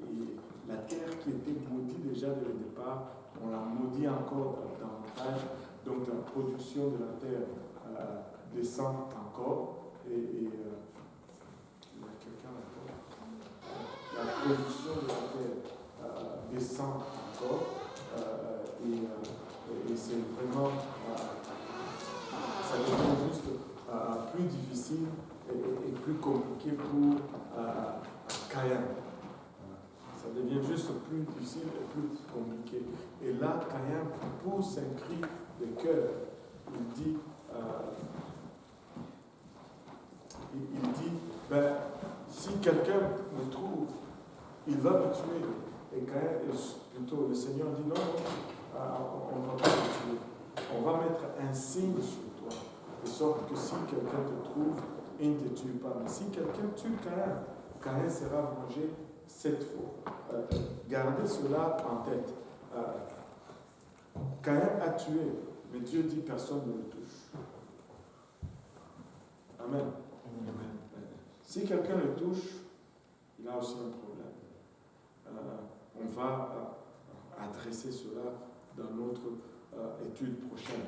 la terre qui était maudite déjà dès le départ, on la maudit encore davantage. Donc la production de la terre descend encore. Et il y a quelqu'un là-bas. La production de la terre descend encore. Et c'est vraiment, ça devient juste plus difficile et plus compliqué pour Caïn. Ça devient juste plus difficile et plus compliqué. Et là, Caïn pousse un cri de cœur. Il dit, ben, si quelqu'un me trouve, il va me tuer. Et Caïn, plutôt, le Seigneur dit non, on ne va pas te tuer. On va mettre un signe sur toi, de sorte que si quelqu'un te trouve, il ne te tue pas. Mais si quelqu'un tue Caïn, Caïn sera vengé 7 fois. Gardez cela en tête. Caïn a tué, mais Dieu dit personne ne le touche. Amen. Amen. Si quelqu'un le touche, il a aussi un problème. On va adresser cela dans notre étude prochaine.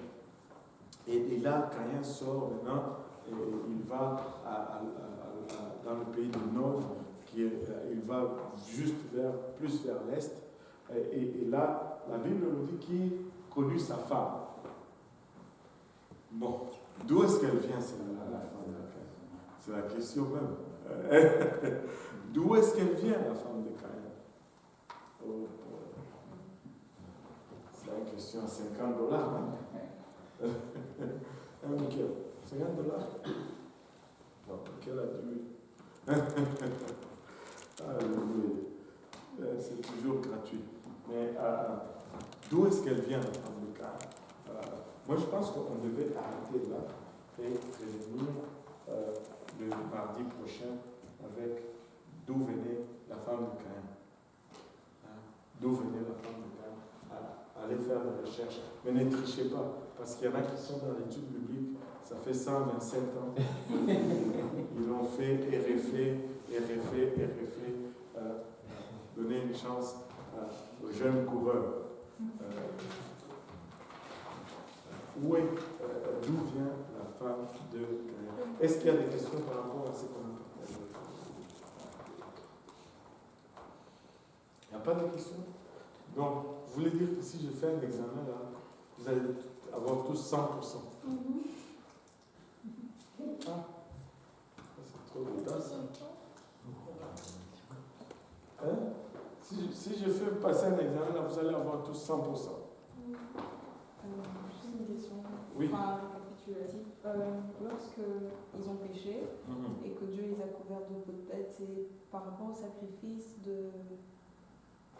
Et là, Caïn sort maintenant et il va dans le pays du Nord, il va juste plus vers l'Est. Et là, la Bible nous dit qu'il connut sa femme. Bon, d'où est-ce qu'elle vient, la femme de Caïn? C'est la question même. D'où est-ce qu'elle vient, la femme de Caïn? Oh, c'est une question à $50. Michael, $50? Bon, quelle a dû. C'est toujours gratuit. Mais d'où est-ce qu'elle vient, la femme de Caïn? Moi, je pense qu'on devait arrêter là et revenir le mardi prochain avec d'où venait la femme de Caïn. D'où venait la femme de Caïn? Allez faire des recherches. Mais ne trichez pas, parce qu'il y en a qui sont dans l'étude biblique, ça fait 127 ans. Ils l'ont fait et refait. Donner une chance aux jeunes coureurs. D'où vient la femme de Caïn? Est-ce qu'il y a des questions par rapport à ce qu'on a partagé? Il n'y a pas de questions? Donc, vous voulez dire que si je fais un examen là, vous allez avoir tous 100%? Ah, c'est trop audace. Hein? Si je fais passer un examen là, vous allez avoir tous 100%. Juste une question. Oui. Enfin, récapitulatif. Lorsqu'ils ont péché et que Dieu les a couverts de peau de bête, c'est par rapport au sacrifice de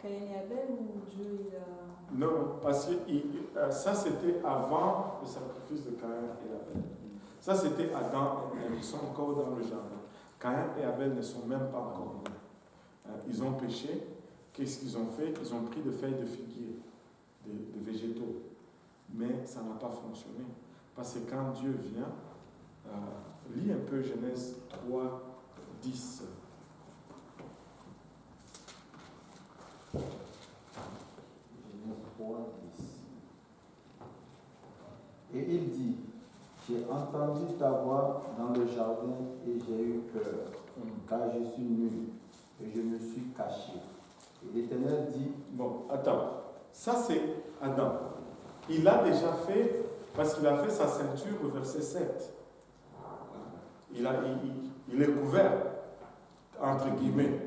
Caïn et Abel ou Dieu il a... Non, parce que ça c'était avant le sacrifice de Caïn et Abel. Ça c'était Adam et Ève, ils sont encore dans le jardin. Caïn et Abel ne sont même pas encore nés. Ils ont péché. Qu'est-ce qu'ils ont fait? Ils ont pris des feuilles de figuier, de végétaux. Mais ça n'a pas fonctionné. Parce que quand Dieu vient, lis un peu Genèse 3, 10. Genèse 3, 10. Et il dit, j'ai entendu ta voix dans le jardin et j'ai eu peur, car je suis nu et je me suis caché. Et l'Éternel dit... Bon, attends. Ça, c'est Adam. Il a déjà fait, parce qu'il a fait sa ceinture au verset 7. Il est couvert, entre guillemets.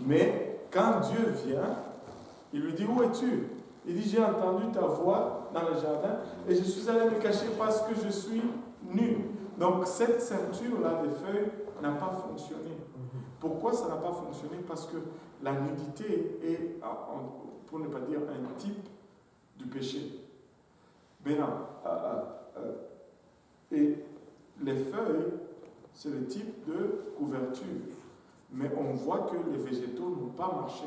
Mais quand Dieu vient, il lui dit, où es-tu? Il dit, j'ai entendu ta voix dans le jardin et je suis allé me cacher parce que je suis nu. Donc cette ceinture-là des feuilles n'a pas fonctionné. Pourquoi ça n'a pas fonctionné? Parce que la nudité est, pour ne pas dire, un type du péché. Maintenant, et les feuilles, c'est le type de couverture. Mais on voit que les végétaux n'ont pas marché.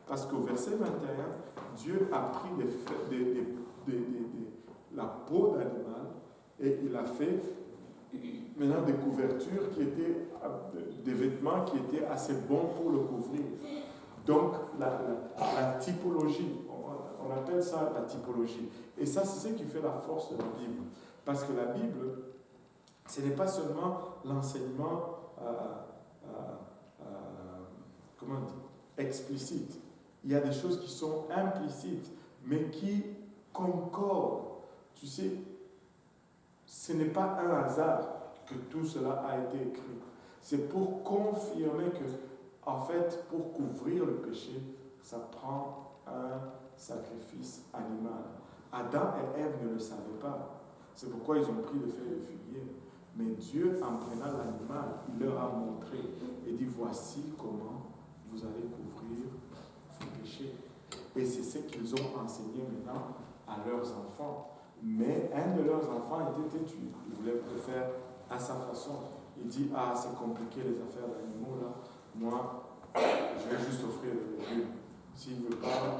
Parce qu'au verset 21, Dieu a pris la peau d'animal et il a fait maintenant des couvertures qui étaient, des vêtements qui étaient assez bons pour le couvrir. Donc, la typologie, on appelle ça la typologie. Et ça, c'est ce qui fait la force de la Bible. Parce que la Bible, ce n'est pas seulement l'enseignement comment on dit, explicite. Il y a des choses qui sont implicites, mais qui concordent. Tu sais, ce n'est pas un hasard que tout cela a été écrit. C'est pour confirmer que, en fait, pour couvrir le péché, ça prend un sacrifice animal. Adam et Ève ne le savaient pas. C'est pourquoi ils ont pris le feuilles de figuier. Mais Dieu, en prenant l'animal, il leur a montré et dit, voici comment vous allez couvrir vos péchés. Et c'est ce qu'ils ont enseigné maintenant à leurs enfants. Mais un de leurs enfants était têtu. Il voulait le faire à sa façon. Il dit, ah, c'est compliqué les affaires d'animaux là. Moi, je vais juste offrir le légume. S'il ne veut pas,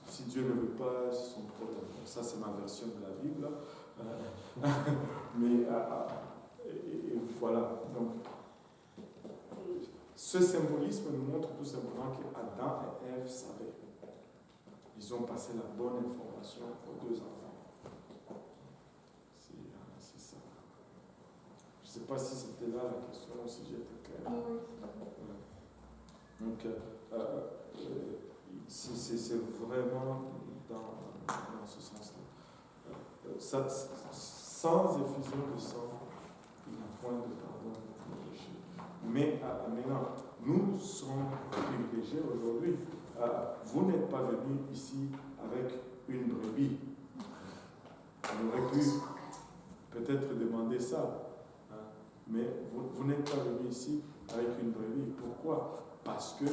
si Dieu ne veut pas, c'est son problème. Ça, c'est ma version de la Bible. Mais et voilà. Donc, ce symbolisme nous montre tout simplement qu'Adam et Ève savaient. Ils ont passé la bonne information aux deux enfants. C'est ça. Je ne sais pas si c'était là la question, si j'étais clair. Oui. Donc, c'est vraiment dans ce sens-là. Sans effusion de sang, il n'y a point de pardon pour le péché. Mais maintenant, nous sommes privilégiés aujourd'hui. Vous n'êtes pas venus ici avec une brebis. On aurait pu peut-être demander ça. Mais vous n'êtes pas venus ici avec une brebis. Pourquoi? Parce que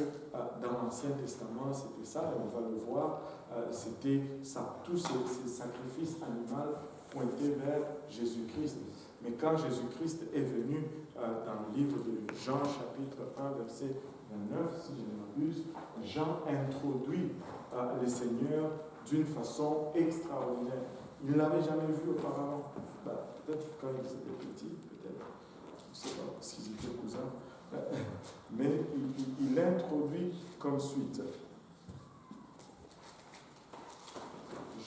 dans l'Ancien Testament, c'était ça, et on va le voir, c'était ça, tous ces sacrifices animaux pointaient vers Jésus-Christ. Mais quand Jésus-Christ est venu dans le livre de Jean, chapitre 1, verset 29, si je ne m'abuse, Jean introduit le Seigneur d'une façon extraordinaire. Il ne l'avait jamais vu auparavant. Peut-être quand ils étaient petits, peut-être, je ne sais pas, parce qu'ils étaient cousins. Mais il l'introduit comme suite.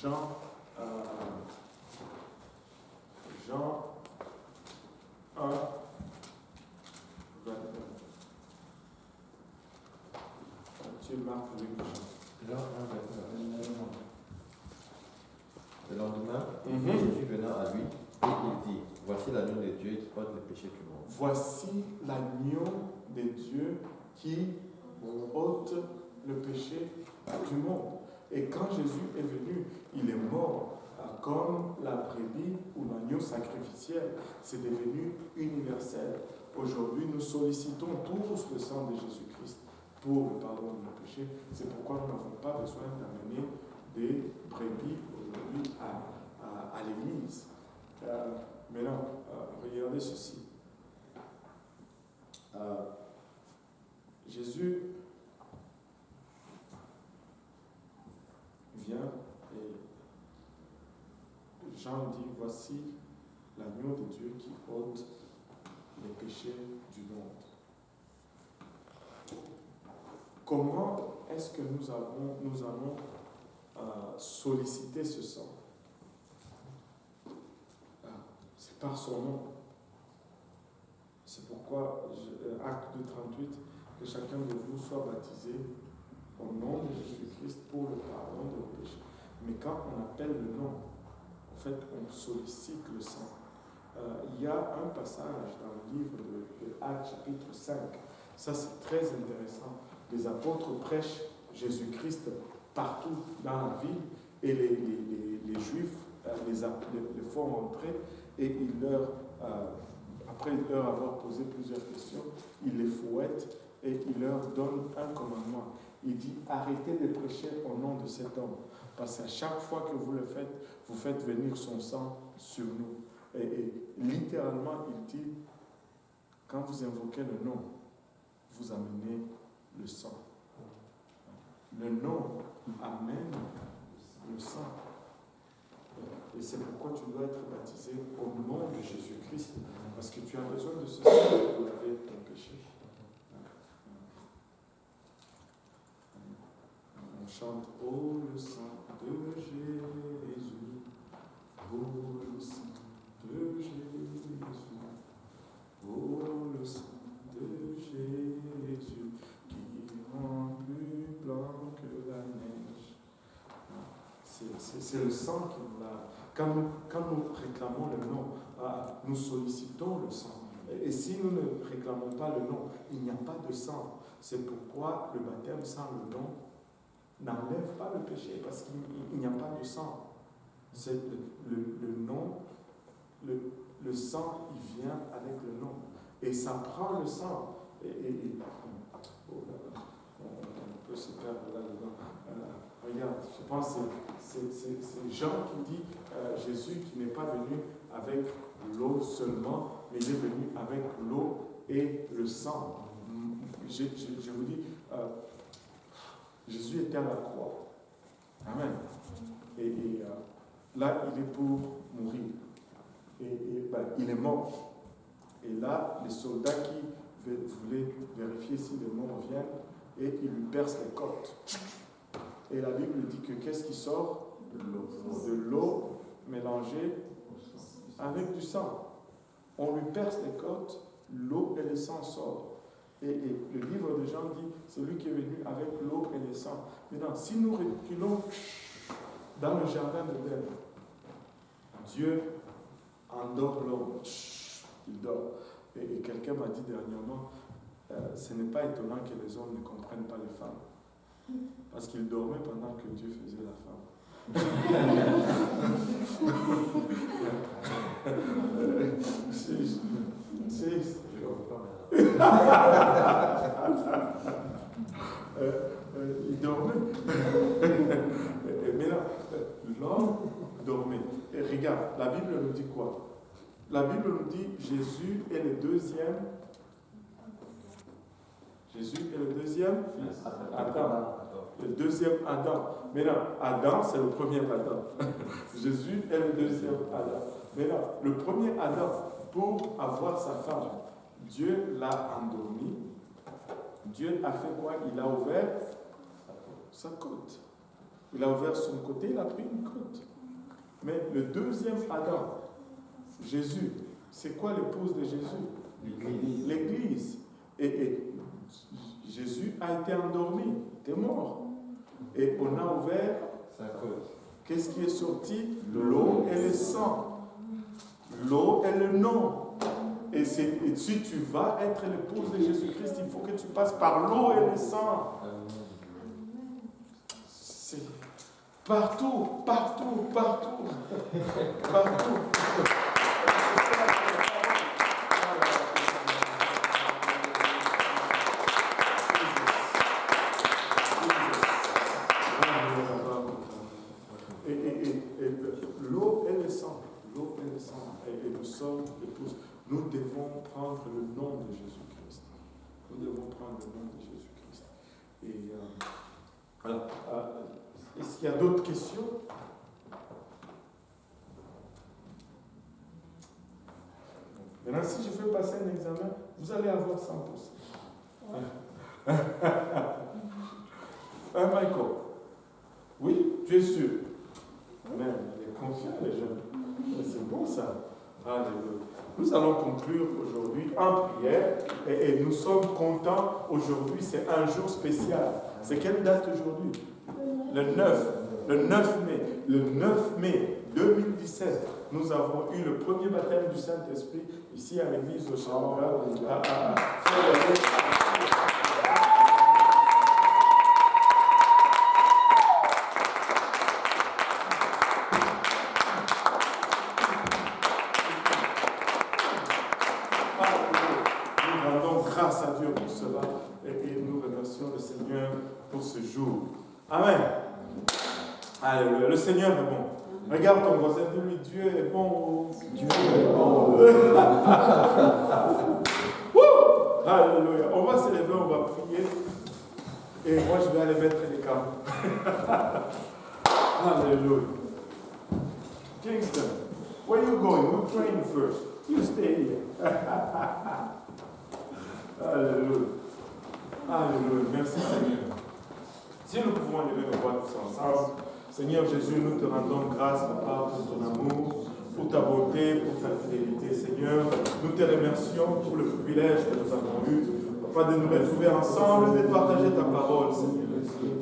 Jean 1, 29. Tu Marc, Jean 1, 29. Le lendemain, Jésus venant à lui, et il dit, voici l'agneau de Dieu qui porte le péché du monde. Voici l'agneau de Dieu qui ôte le péché du monde. Et quand Jésus est venu, il est mort comme la brebis ou l'agneau sacrificiel. C'est devenu universel. Aujourd'hui, nous sollicitons tous le sang de Jésus-Christ pour le pardon de nos péchés. C'est pourquoi nous n'avons pas besoin d'amener des brebis aujourd'hui à l'église. Maintenant, regardez ceci. Jésus vient et Jean dit, voici l'agneau de Dieu qui ôte les péchés du monde. Comment est-ce que nous allons solliciter ce sang? C'est par son nom. C'est pourquoi, acte 2:38, que chacun de vous soit baptisé au nom de Jésus-Christ pour le pardon de nos péchés. Mais quand on appelle le nom, en fait, on sollicite le sang. Il y a un passage dans le livre de Actes, chapitre 5. Ça, c'est très intéressant. Les apôtres prêchent Jésus-Christ partout dans la ville et les Juifs les font entrer et ils leur après leur avoir posé plusieurs questions, il les fouette et il leur donne un commandement. Il dit, arrêtez de prêcher au nom de cet homme, parce qu'à chaque fois que vous le faites, vous faites venir son sang sur nous. Et littéralement, il dit, quand vous invoquez le nom, vous amenez le sang. Le nom amène le sang. Et c'est pourquoi tu dois être baptisé au nom de Jésus-Christ, parce que tu as besoin de ce sang pour laver ton péché. On chante « Oh le sang de Jésus, oh le sang de Jésus, oh le sang de Jésus, qui rend plus blanc que la neige. » C'est le sang qui nous lave. Quand nous réclamons le nom, nous sollicitons le sang. Et si nous ne réclamons pas le nom, il n'y a pas de sang. C'est pourquoi le baptême sans le nom n'enlève pas le péché, parce qu'il n'y a pas de sang. C'est le nom, le sang, il vient avec le nom. Et ça prend le sang. On peut se perdre là-dedans. Regarde, je pense que c'est Jean qui dit Jésus qui n'est pas venu avec l'eau seulement, mais il est venu avec l'eau et le sang. Je vous dis, Jésus était à la croix. Amen. Et là, il est pour mourir. Il est mort. Et là, les soldats qui voulaient vérifier si le mort vient, et ils lui percent les côtes. Et la Bible dit que qu'est-ce qui sort? De l'eau mélangée avec du sang. On lui perce les côtes, l'eau et le sang sortent. Et le livre de Jean dit, celui qui est venu avec l'eau et le sang. Maintenant, si nous reculons dans le jardin d'Éden, Dieu endort l'homme. Il dort. Et quelqu'un m'a dit dernièrement, ce n'est pas étonnant que les hommes ne comprennent pas les femmes. Parce qu'ils dormaient pendant que Dieu faisait la femme. Il dormait. Mais là, l'homme dormait. Et regarde, la Bible nous dit quoi? La Bible nous dit Jésus est le deuxième. Jésus est le deuxième Adam. Le deuxième Adam. Maintenant, Adam, c'est le premier Adam. Jésus est le deuxième Adam. Maintenant, le premier Adam, pour avoir sa femme, Dieu l'a endormi. Dieu a fait quoi? Il a ouvert sa côte. Il a ouvert son côté, il a pris une côte. Mais le deuxième Adam, Jésus, c'est quoi l'épouse de Jésus? L'Église. Et Jésus a été endormi, il était mort. Et on a ouvert sa côte. Qu'est-ce qui est sorti? L'eau et le sang. L'eau et le nom. Et si tu vas être l'épouse de Jésus-Christ, il faut que tu passes par l'eau et le sang. C'est partout, partout, partout. Partout. L'eau et le sang. L'eau et le sang. Et nous sommes épouses. Nous devons prendre le nom de Jésus-Christ. Nous devons prendre le nom de Jésus-Christ. Et voilà. Est-ce qu'il y a d'autres questions? Maintenant, si je fais passer un examen, vous allez avoir 100%. Michael? Oui, tu es sûr? Même, il est confiant, les jeunes. C'est bon ça. Alléluia. Nous allons conclure aujourd'hui en prière et nous sommes contents. Aujourd'hui, c'est un jour spécial. C'est quelle date aujourd'hui? Le 9 mai. Le 9 mai 2017, nous avons eu le premier baptême du Saint-Esprit ici à l'église de Chambra. Alléluia. Le Seigneur est bon. Regarde ton voisin, dis-lui, Dieu est bon. Dieu est bon. Alléluia. On va se lever, on va prier. Et moi, je vais aller mettre les câbles. Alléluia. Kingston, where you going? We're praying first. You stay here. Alléluia. Alléluia. Merci Seigneur. Si nous pouvons lever nos voix tous ensemble, Seigneur Jésus, nous te rendons grâce, Papa, pour ton amour, pour ta bonté, pour ta fidélité. Seigneur, nous te remercions pour le privilège que nous avons eu, Papa, de nous retrouver ensemble et de partager ta parole, Seigneur.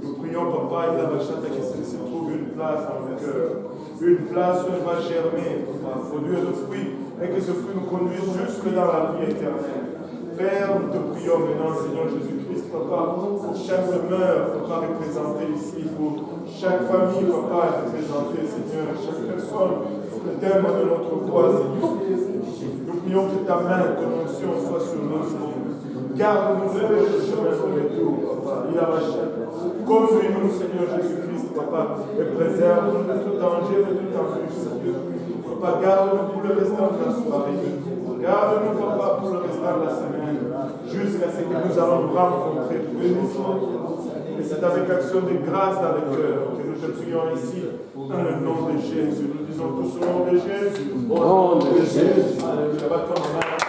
Nous prions, Papa, il a rachat que se trouve une place dans le cœur, une place où elle va germer, Papa, produire de fruits, et que ce fruit nous conduise jusque dans la vie éternelle. Père, nous te prions maintenant, Seigneur Jésus-Christ, Papa, pour chaque demeure, Papa, représentée ici, pour chaque famille, Papa, représentée, Seigneur, chaque personne, le thème de notre voix, Seigneur. Nous prions que ta main, ton onction soit sur nous, Seigneur. Garde-nous sur le chemin de retour, Papa. Il a rachat. Conduis-nous, Seigneur Jésus-Christ, Papa, et préserve-nous de tout danger, de tout embûche, Seigneur. Papa, garde-nous pour le restant de la soirée. Garde-nous, Papa, pour le restant de la semaine, jusqu'à ce que nous allons nous rencontrer bénissons. Et c'est avec action de grâce dans le cœur que nous te prions ici, dans le nom de Jésus. Nous disons tous au nom de Jésus. Au nom de Jésus. Alléluia.